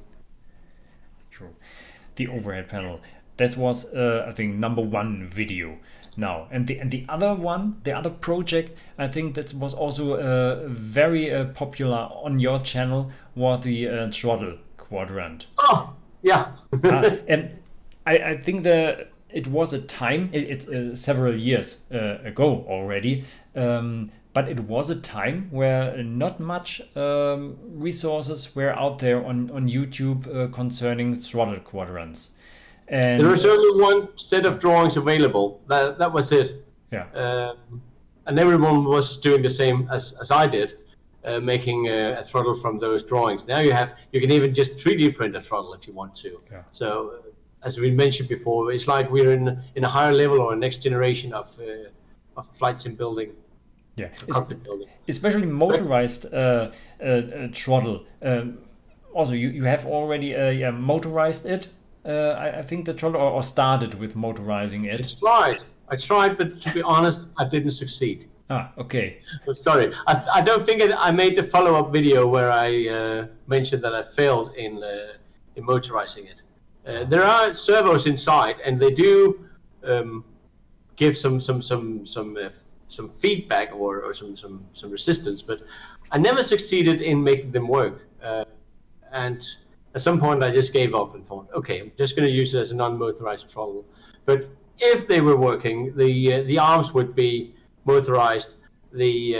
Sure. The overhead panel. That was I think #1 video now, and the other one, the other project, I think that was also very popular on your channel, was the throttle quadrant. Oh, yeah. And I think it was a time, it's several years ago already, but it was a time where not much resources were out there on YouTube concerning throttle quadrants. And there was only one set of drawings available. That was it. Yeah. And everyone was doing the same as I did, making a throttle from those drawings. Now you can even just 3D print a throttle if you want to. Yeah. So as we mentioned before, it's like we're in a higher level or a next generation of flight sim building. Yeah, cockpit building. Especially motorized throttle. Also, you have already motorized it. I think the throttle, or started with motorizing it. I tried, but to be honest, I didn't succeed. Okay. Sorry, I don't think I made the follow-up video where I mentioned that I failed in motorizing it. There are servos inside, and they do give some feedback or some resistance, but I never succeeded in making them work. And at some point, I just gave up and thought, okay, I'm just going to use it as a non-motorized throttle. But if they were working, the arms would be motorized, the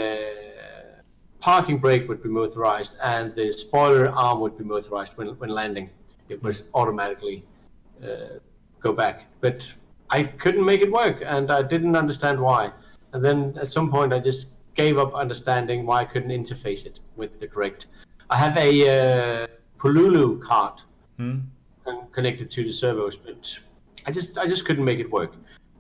parking brake would be motorized, and the spoiler arm would be motorized when landing. It would automatically go back. But I couldn't make it work, and I didn't understand why. And then at some point, I just gave up understanding why I couldn't interface it with the correct. I have a Polulu card connected to the servos, but I just couldn't make it work.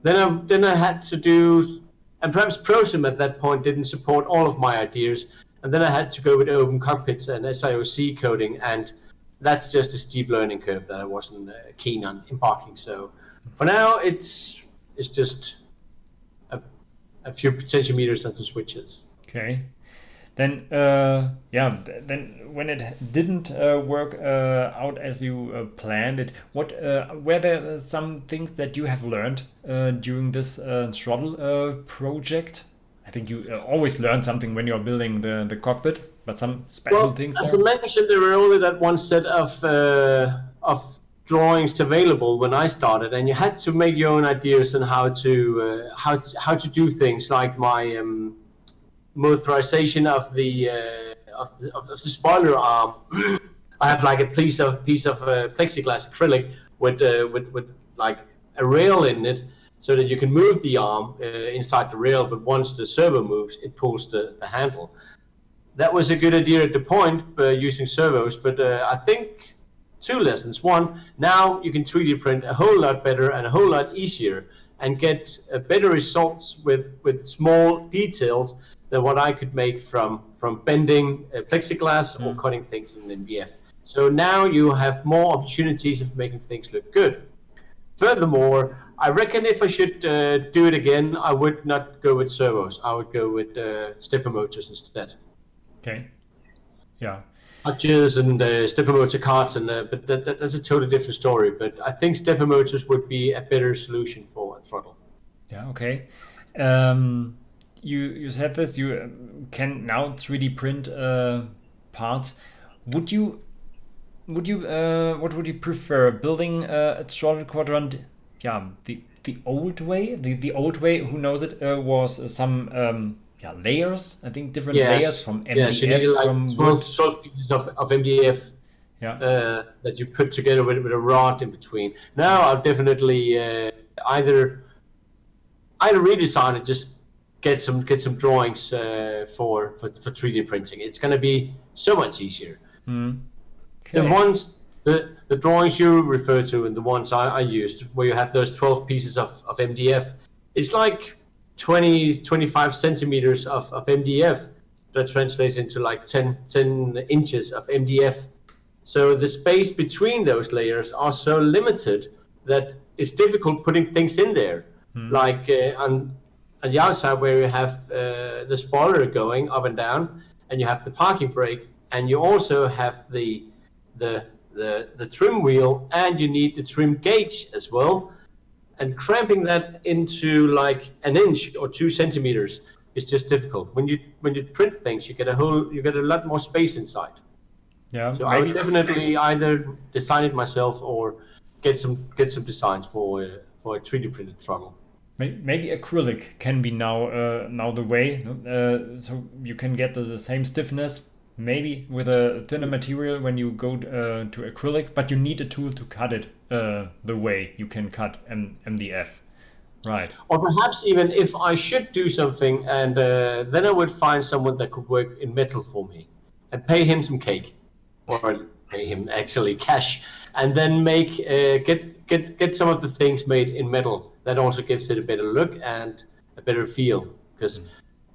Then I had to do, and perhaps ProSim at that point didn't support all of my ideas, and then I had to go with open cockpits and SIOC coding, and that's just a steep learning curve that I wasn't keen on embarking. So for now, it's just a few potentiometers and some switches. Okay. Then then when it didn't work out as you planned it, what were there some things that you have learned during this throttle project? I think you always learn something when you're building the cockpit, but some special things as there? I mentioned, there were only that one set of drawings available when I started, and you had to make your own ideas on how to do things, like my motorization of the spoiler arm. I have like a piece of plexiglass acrylic with like a rail in it, so that you can move the arm inside the rail, but once the servo moves, it pulls the handle. That was a good idea at the point, using servos, but I think 2 lessons. One, now you can 3D print a whole lot better and a whole lot easier, and get better results with small details than what I could make from bending plexiglass or cutting things in MDF. So now you have more opportunities of making things look good. Furthermore, I reckon if I should do it again, I would not go with servos. I would go with stepper motors instead. Okay. Yeah. Arches and stepper motor carts, and but that's a totally different story. But I think stepper motors would be a better solution for a throttle. Yeah. Okay. You said this. You can now 3D print parts. What would you prefer, building a throttle quadrant? Yeah, the old way. The old way, who knows it, was some layers. I think different Yes. layers from MDF, Yes, you need like from 12, wood. 12 pieces of MDF that you put together with a rod in between. Now I'll definitely either redesign it, just get some drawings for 3D printing. It's going to be so much easier. Okay. The drawings you refer to and the ones I used, where you have those 12 pieces of MDF, it's like 25 centimeters of MDF that translates into like 10 inches of MDF. So the space between those layers are so limited that it's difficult putting things in there. Like on the outside where you have the spoiler going up and down, and you have the parking brake, and you also have the trim wheel, and you need the trim gauge as well. And cramping that into like an inch or 2 centimeters is just difficult. When you print things, you get a lot more space inside. Yeah. So I would definitely either design it myself or get some designs for a 3D printed throttle. Maybe acrylic can be now the way, so you can get the same stiffness, maybe with a thinner material when you go to acrylic, but you need a tool to cut it the way you can cut MDF, right? Or perhaps even if I should do something, and then I would find someone that could work in metal for me, and pay him some cake, or pay him actually cash, and then make get some of the things made in metal. That also gives it a better look and a better feel, because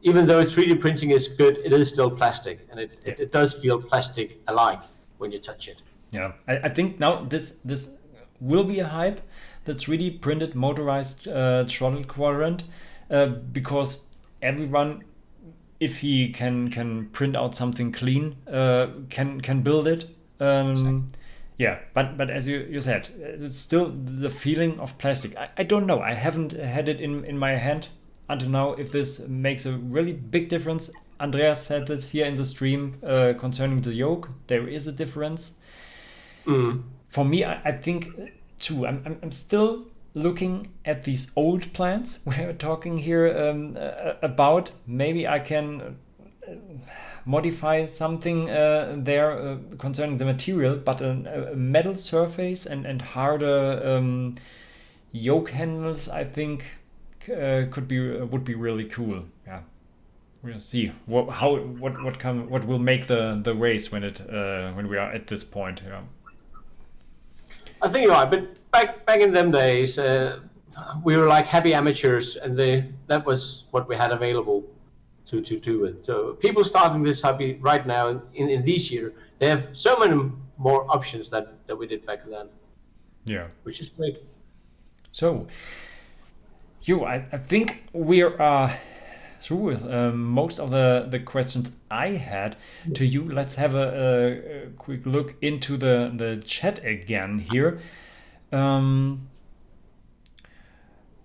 even though 3D printing is good, it is still plastic, and it does feel plastic-alike when you touch it. Yeah, I think now this will be a hype, the 3D printed motorized throttle quadrant, because everyone, if he can print out something clean, can build it. Yeah, but as you said, it's still the feeling of plastic. I don't know. I haven't had it in my hand until now if this makes a really big difference. Andreas said this here in the stream concerning the yoke. There is a difference. For me, I think too. I'm still looking at these old plans we're talking here about. Maybe I can modify something there concerning the material, but a metal surface and harder yoke handles, I think would be really cool. Yeah, we'll see what will make the race when we are at this point. Yeah. I think you're right, but back in them days, we were like happy amateurs, and that was what we had available to do with. So people starting this hobby right now in this year, they have so many more options that we did back then. Yeah, which is great. So, I think we are through with most of the questions I had to you. Let's have a quick look into the chat again here.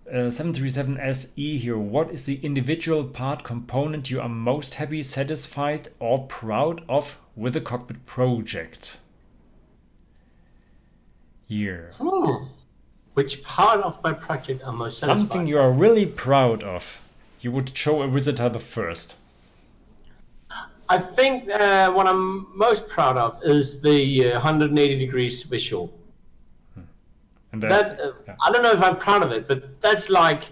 737 SE here. What is the individual part component you are most happy, satisfied, or proud of with the cockpit project? Here. Which part of my project am I most satisfied? Something you are really proud of. You would show a visitor the first. I think what I'm most proud of is the 180 degrees visual. And that yeah. I don't know if I'm proud of it, but that's like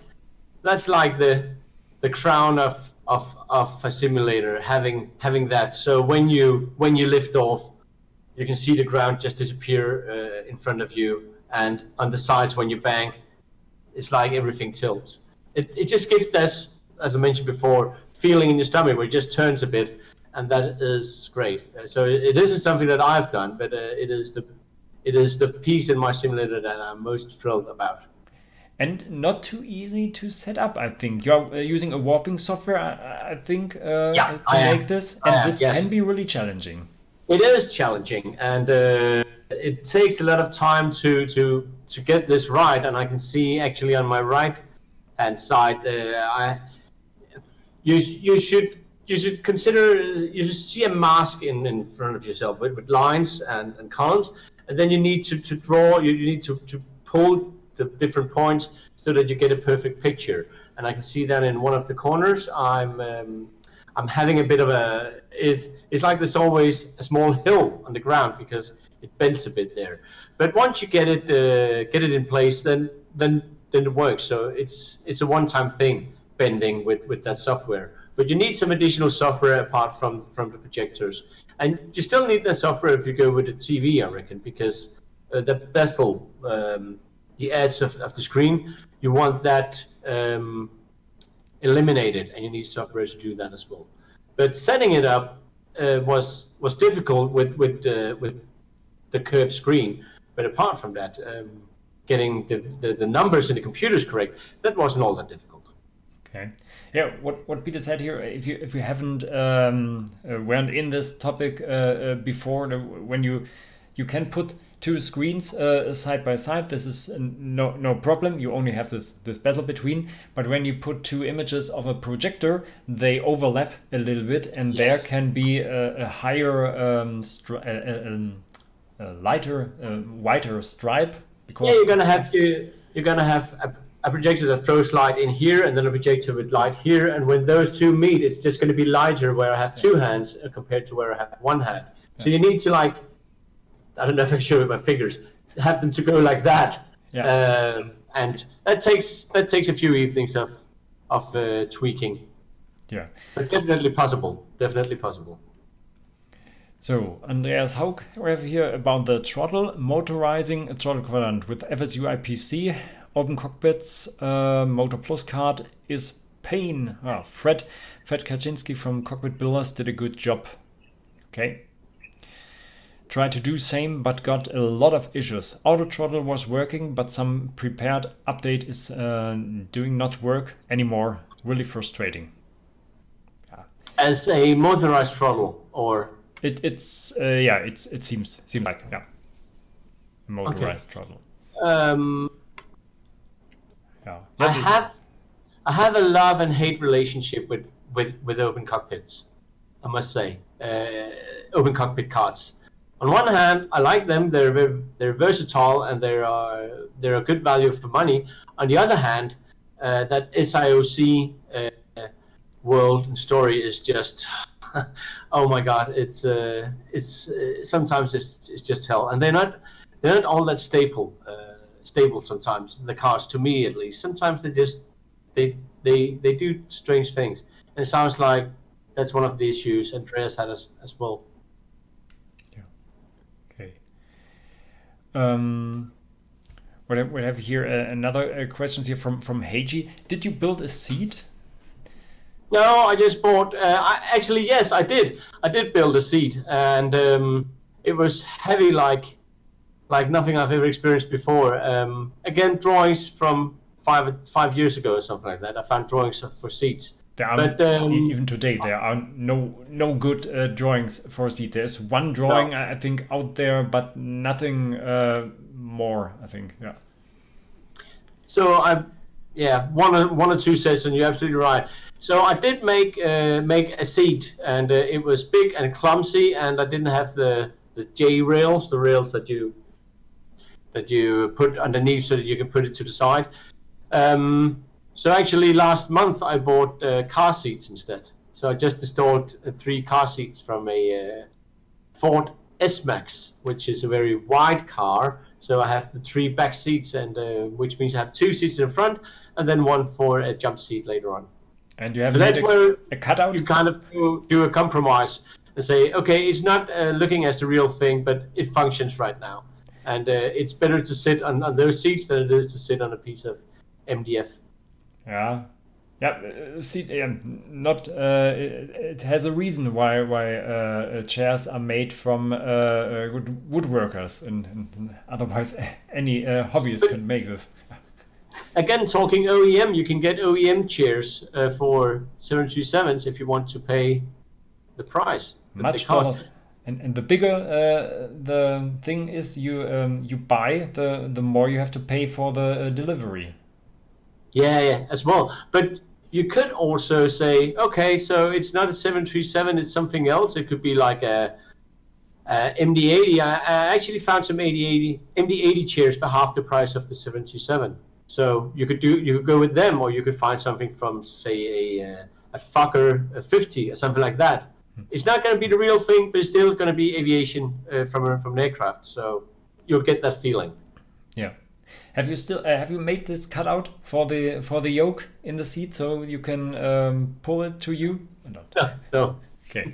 the crown of a simulator, having that. So when you lift off, you can see the ground just disappear in front of you, and on the sides when you bank, it's like everything tilts. It just gives this, as I mentioned before, feeling in your stomach where it just turns a bit, and that is great. So it isn't something that I've done, but it is the piece in my simulator that I'm most thrilled about. And not too easy to set up, I think. You're using a warping software, I think, to make this, and this can be really challenging. It is challenging, and it takes a lot of time to get this right. And I can see actually on my right hand side, you should consider, you should see a mask in front of yourself with lines and columns, and then you need to draw. You need to pull the different points so that you get a perfect picture. And I can see that in one of the corners, I'm having a bit of it's like there's always a small hill on the ground because it bends a bit there. But once you get it in place, then it works. So it's a one-time thing, bending with that software. But you need some additional software apart from the projectors. And you still need that software if you go with the TV, I reckon, because the bezel, the edge of the screen, you want that eliminated, and you need software to do that as well. But setting it up was difficult with the curved screen. But apart from that, getting the numbers in the computers correct, that wasn't all that difficult. Okay. Yeah, what Peter said here, if you haven't went in this topic before, when you can put two screens side by side, this is no problem. You only have this bezel between. But when you put two images of a projector, they overlap a little bit, and there can be a higher, lighter, whiter stripe. Because you're gonna have a projector that throws light in here, and then a projector with light here. And when those two meet, it's just going to be lighter where I have two hands compared to where I have one hand. So you need to, like, I don't know if I can show it with my fingers, have them to go like that. Yeah. And that takes a few evenings of tweaking. Yeah. But definitely possible. Definitely possible. So, Andreas Haug, we have here about the throttle, motorizing a throttle quadrant with FSU IPC, open cockpits, Motor Plus card is pain. Fred Kaczynski from Cockpit Builders did a good job. Okay. Tried to do same, but got a lot of issues. Auto throttle was working, but some prepared update is doing not work anymore. Really frustrating. Yeah. As a motorized throttle, or it seems like a motorized throttle. Yeah. I have a love and hate relationship with open cockpits, I must say. Open cockpit cards. On one hand, I like them. They're versatile, and they're a good value for money. On the other hand, that SIOC world and story is just oh my God! It's sometimes it's just hell, and they're not all that stable sometimes. The cars, to me at least, sometimes they do strange things, and it sounds like that's one of the issues Andreas had as well. We have here another question here from Heiji. Did you build a seat? No, I just bought. Actually, yes, I did. I did build a seat, and it was heavy, like nothing I've ever experienced before. Again, drawings from 5 years ago or something like that. I found drawings for seats. Even today, there are no good drawings for a seat. There's one drawing, I think, out there, but nothing more, I think. Yeah. So one or two sets, and you're absolutely right. So I did make a seat, and it was big and clumsy, and I didn't have the J rails, the rails that you put underneath so that you can put it to the side. So actually, last month I bought car seats instead. So I just installed 3 car seats from a Ford S-Max, which is a very wide car. So I have the 3 back seats, and which means I have 2 seats in front, and then one for a jump seat later on. And you have a cutout? You kind of do a compromise and say, okay, it's not looking as the real thing, but it functions right now. And it's better to sit on those seats than it is to sit on a piece of MDF. Yeah. See, not. It has a reason why chairs are made from woodworkers, and otherwise any hobbyist can make this. Again, talking OEM, you can get OEM chairs for 737s if you want to pay the price. Much more. And the bigger the thing is, you buy, the more you have to pay for the delivery. Yeah, as well. But you could also say, okay, so it's not a 737, it's something else. It could be like a MD-80. I actually found some MD-80 chairs for half the price of the 727. So you could go with them, or you could find something from, say, a Fokker 50 or something like that. It's not going to be the real thing, but it's still going to be aviation from an aircraft. So you'll get that feeling. Yeah. Have you made this cutout for the yoke in the seat so you can pull it to you? No. Okay.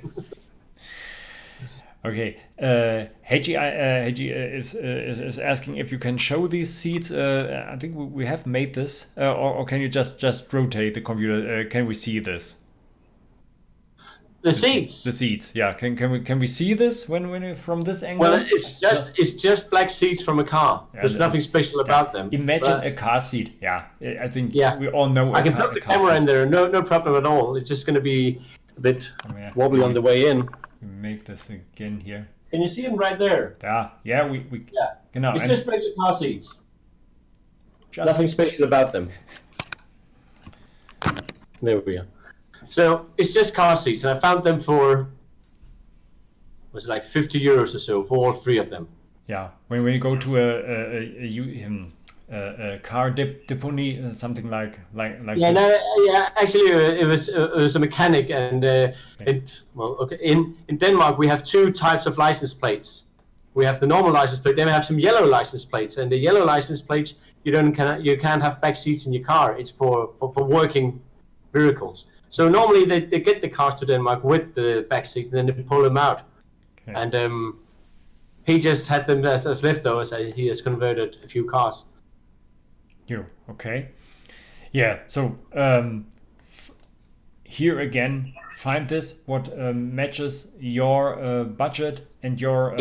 Okay. Heiji is asking if you can show these seats. I think we have made this, or can you just rotate the computer? Can we see this? The seats. The seats. Yeah. Can we see this when from this angle? Well, it's just black seats from a car. Yeah, there's nothing special about them. Imagine a car seat. Yeah. I think we all know. I can put the camera in there. No problem at all. It's just going to be a bit wobbly on the way in. Make this again here. Can you see them right there? Yeah. We genau. It's just regular car seats. Nothing special about them. There we are. So it's just car seats, and I found them for was it like €50 or so for all three of them. Yeah, when you go to a car deponey, something like yeah, this. Actually, it was a mechanic, and in Denmark we have two types of license plates. We have the normal license plate, then we have some yellow license plates, and the yellow license plates you can't have back seats in your car. It's for working vehicles. So normally they get the cars to Denmark with the back seats, and then they pull them out. Okay. And he just had them as leftovers. He has converted a few cars. Okay. Yeah, so here again, find this, what matches your budget and your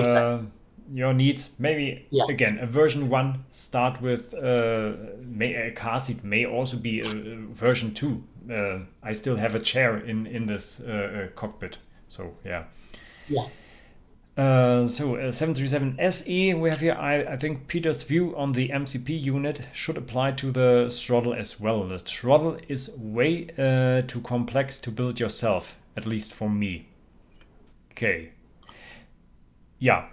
needs. Maybe, again, a version 1, start with a car seat, may also be a version 2. I still have a chair in this cockpit, so yeah. So 737 SE we have here. I think Peter's view on the MCP unit should apply to the throttle as well. The throttle is way too complex to build yourself, at least for me. Okay. Yeah.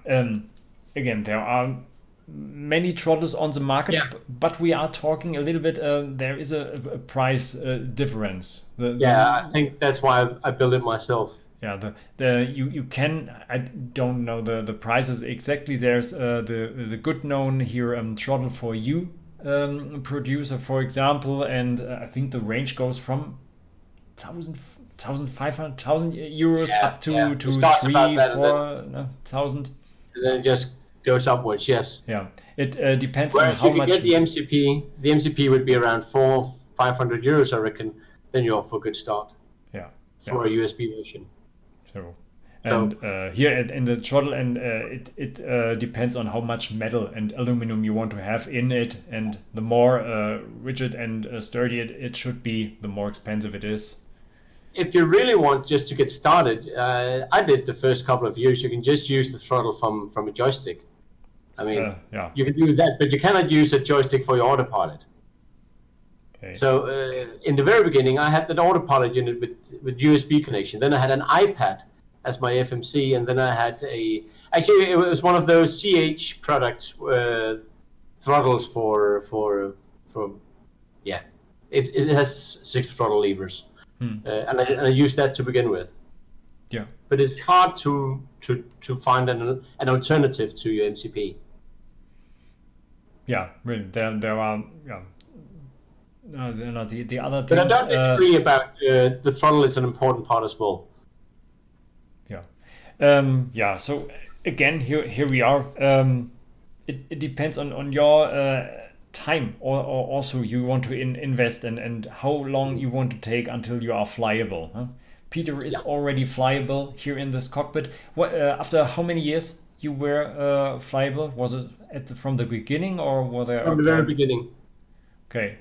Again, there are many throttles on the market, but we are talking a little bit. There is a price difference. I think that's why I built it myself. Yeah, you can, I don't know the prices exactly. There's the good known here throttle for you producer, for example, and I think the range goes from 1,500 euros up to 3,000-4,000. And then it just goes upwards. Yes. Yeah, it depends on how much. If you get the MCP would be around 400-500 euros, I reckon. Then you're off for a good start. Yeah. For a USB version. And here in the throttle, and it depends on how much metal and aluminum you want to have in it, and the more rigid and sturdy it should be, the more expensive it is. If you really want just to get started, I did the first couple of years. You can just use the throttle from a joystick. I mean, you can do that, but you cannot use a joystick for your autopilot. Okay. So in the very beginning, I had that autopilot unit with USB connection. Then I had an iPad as my FMC, and then I had actually it was one of those CH products throttles for it has 6 throttle levers, and I used that to begin with. Yeah. But it's hard to find an alternative to your MCP. Yeah, really. There are the other things. But I don't disagree about the throttle is an important part as well. So again, here we are. It depends on your time, or also you want to invest and how long you want to take until you are flyable. Huh? Peter is already flyable here in this cockpit. What after how many years you were flyable? Was it from the beginning, or were there from the very beginning? Okay.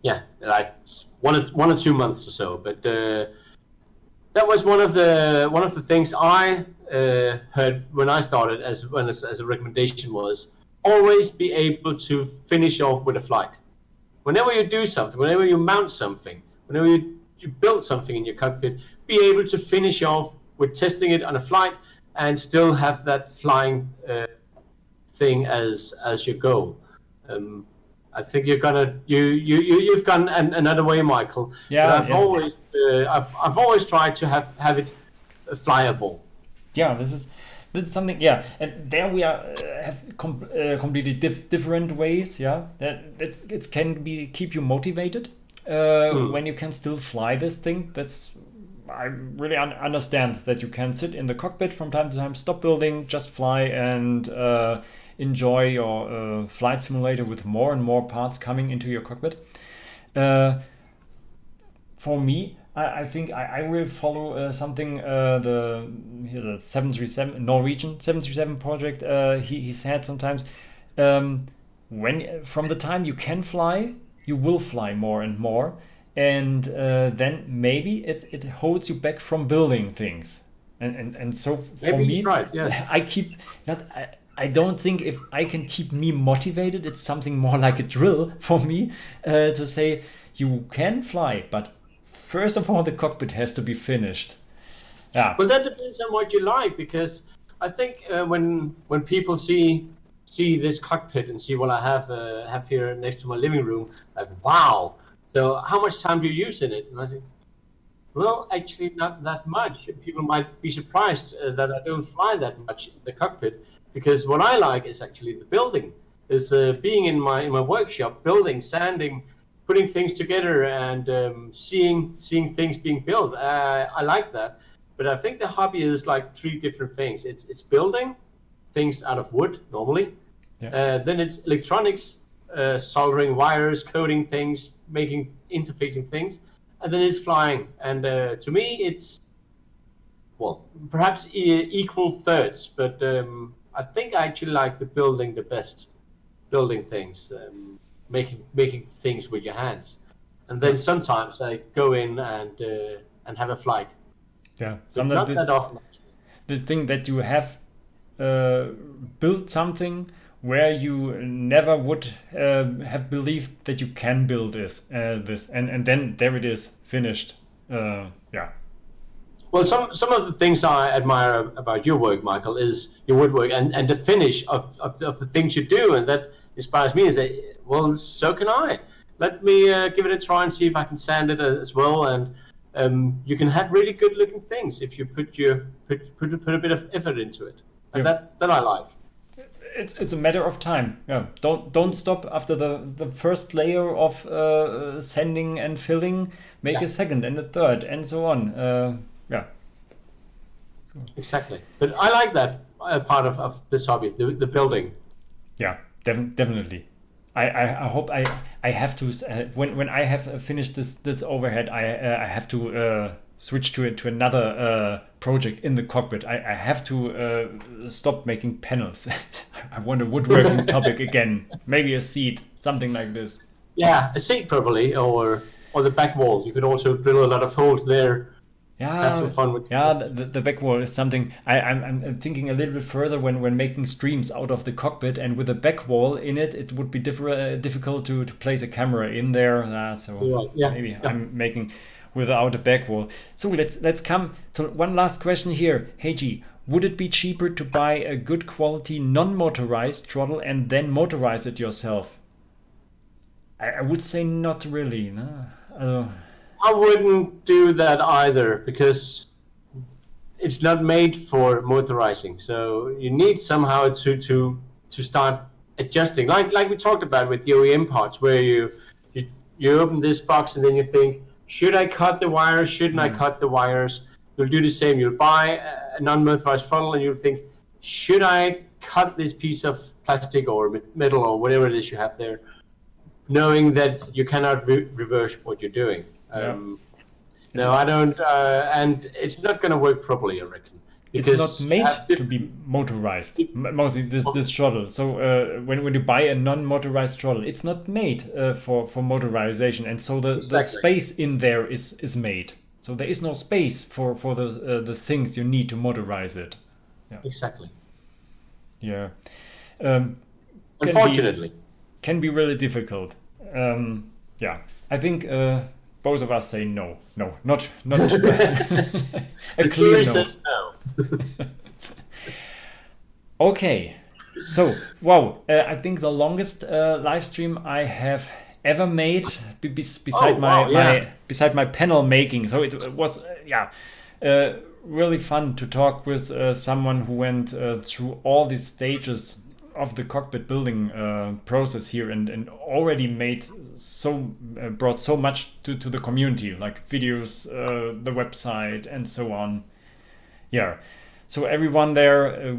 Yeah, like one or 2 months or so, but that was one of the things I heard when I started as a recommendation was always be able to finish off with a flight. Whenever you do something, whenever you mount something, whenever you build something in your cockpit, be able to finish off with testing it on a flight and still have that flying thing as your goal. I think you've gone another way, Michael. Yeah, but I've always tried to have it flyable. Yeah, this is something. Yeah, and there we are have completely different ways. Yeah, it can keep you motivated when you can still fly this thing. I really understand that you can sit in the cockpit from time to time, stop building, just fly and enjoy your flight simulator with more and more parts coming into your cockpit. For me, I think I will follow something the 737 Norwegian 737 project. He said sometimes when from the time you can fly, you will fly more and more, and then maybe it holds you back from building things. And so for Maybe me, right, yes. I don't think if I can keep me motivated, it's something more like a drill for me to say you can fly, but first of all, the cockpit has to be finished. Yeah. Well, that depends on what you like, because I think when people see this cockpit and see what I have here next to my living room, like, wow. So how much time do you use in it? And I think, well, actually not that much. People might be surprised that I don't fly that much in the cockpit, because what I like is actually the building, is being in my workshop, building, sanding, putting things together, and seeing things being built. I like that, but I think the hobby is like three different things. It's building things out of wood normally, then it's electronics, soldering wires, coding things, interfacing things, and then it's flying. And to me, it's perhaps equal thirds, but I think I actually like the building the best, building things. Making things with your hands, and then sometimes I go in and have a flight. Yeah, not that often. The thing that you have built something where you never would have believed that you can build this, and then there it is, finished. Yeah. Well, some of the things I admire about your work, Michael, is your woodwork and the finish of the things you do, and that inspires me. Is that, well, so can I. Let me give it a try and see if I can sand it as well. And you can have really good looking things if you put a bit of effort into it. And that I like. It's a matter of time. Yeah. Don't stop after the first layer of sanding and filling. Make a second and a third and so on. Yeah. Exactly. But I like that part of this hobby, the building. Yeah, definitely. I hope I have to when I have finished this overhead, I have to switch to another project in the cockpit. I have to stop making panels. I want a woodworking topic again. Maybe a seat, something like this. Yeah, a seat probably, or the back wall. You could also drill a lot of holes there. Yeah, have some fun with the back wall is something I'm thinking a little bit further when making streams out of the cockpit, and with a back wall in it would be difficult to place a camera in there. Maybe I'm making without a back wall. So let's come to one last question here. Heiji, would it be cheaper to buy a good quality non-motorized throttle and then motorize it yourself? I would say not really. No. I wouldn't do that either, because it's not made for motorizing. So you need somehow to start adjusting, like we talked about with the OEM parts, where you open this box and then you think, should I cut the wires? Shouldn't I cut the wires? You'll do the same. You'll buy a non-motorized throttle and you'll think, should I cut this piece of plastic or metal or whatever it is you have there, knowing that you cannot reverse what you're doing. No, I don't, and it's not going to work properly, I reckon. It's not made to be motorized, mostly this throttle. So when you buy a non-motorized throttle, it's not made for motorization, and so the space in there is made. So there is no space for the things you need to motorize it. Yeah. Exactly. Yeah. Unfortunately. Can be really difficult. Yeah, I think both of us say no, not a clear no. Says no. Okay, so wow, I think the longest live stream I have ever made Oh beside wow, yeah. beside my panel making. So it was yeah, really fun to talk with someone who went through all these stages of the cockpit building process here and already made so brought so much to the community, like videos, the website, and so on. Yeah, so everyone there,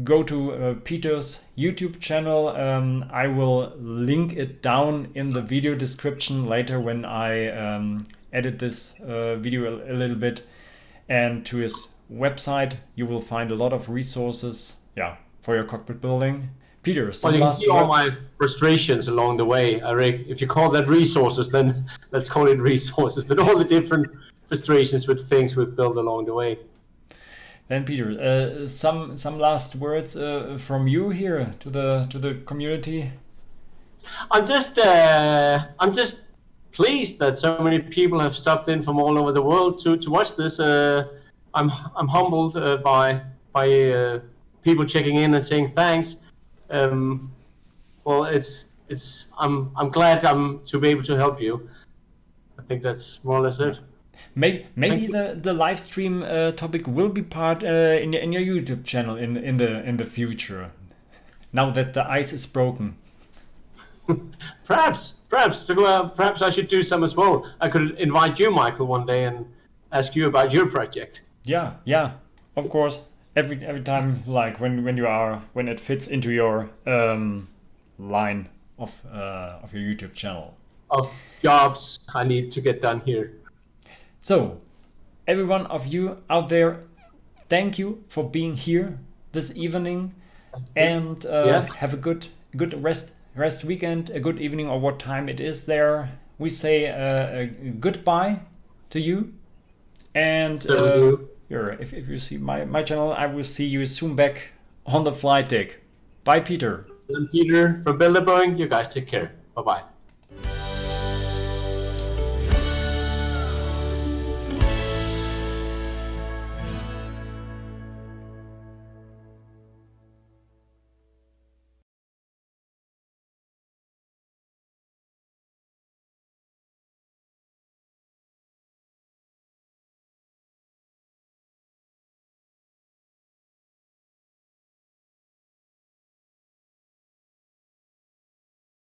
go to Peter's YouTube channel. I will link it down in the video description later when I edit this video a little bit. And to his website, you will find a lot of resources, yeah, for your cockpit building. Peter, Well, some you can last see all words? my frustrations along the way. If you call that resources, then let's call it resources. But all the different frustrations with things we've built along the way. Then Peter, some last words from you here to the community. I'm just pleased that so many people have stopped in from all over the world to watch this. I'm humbled by people checking in and saying thanks. Um, well, I'm glad to be able to help you. I think that's more or less it. Maybe Thank you. the live stream topic will be part in your YouTube channel in the future. Now that the ice is broken. Perhaps I should do some as well. I could invite you, Michael, one day and ask you about your project. Yeah, yeah, of course. Every time, like when it fits into your line of your YouTube channel. Of jobs I need to get done here. So, every one of you out there, thank you for being here this evening, and Yes. have a good rest weekend, a good evening, or what time it is there. We say a goodbye to you, and So you. here, if you see my channel, I will see you soon back on the flight deck. Bye, Peter. And Peter from Build a Boeing. You guys take care. Bye bye.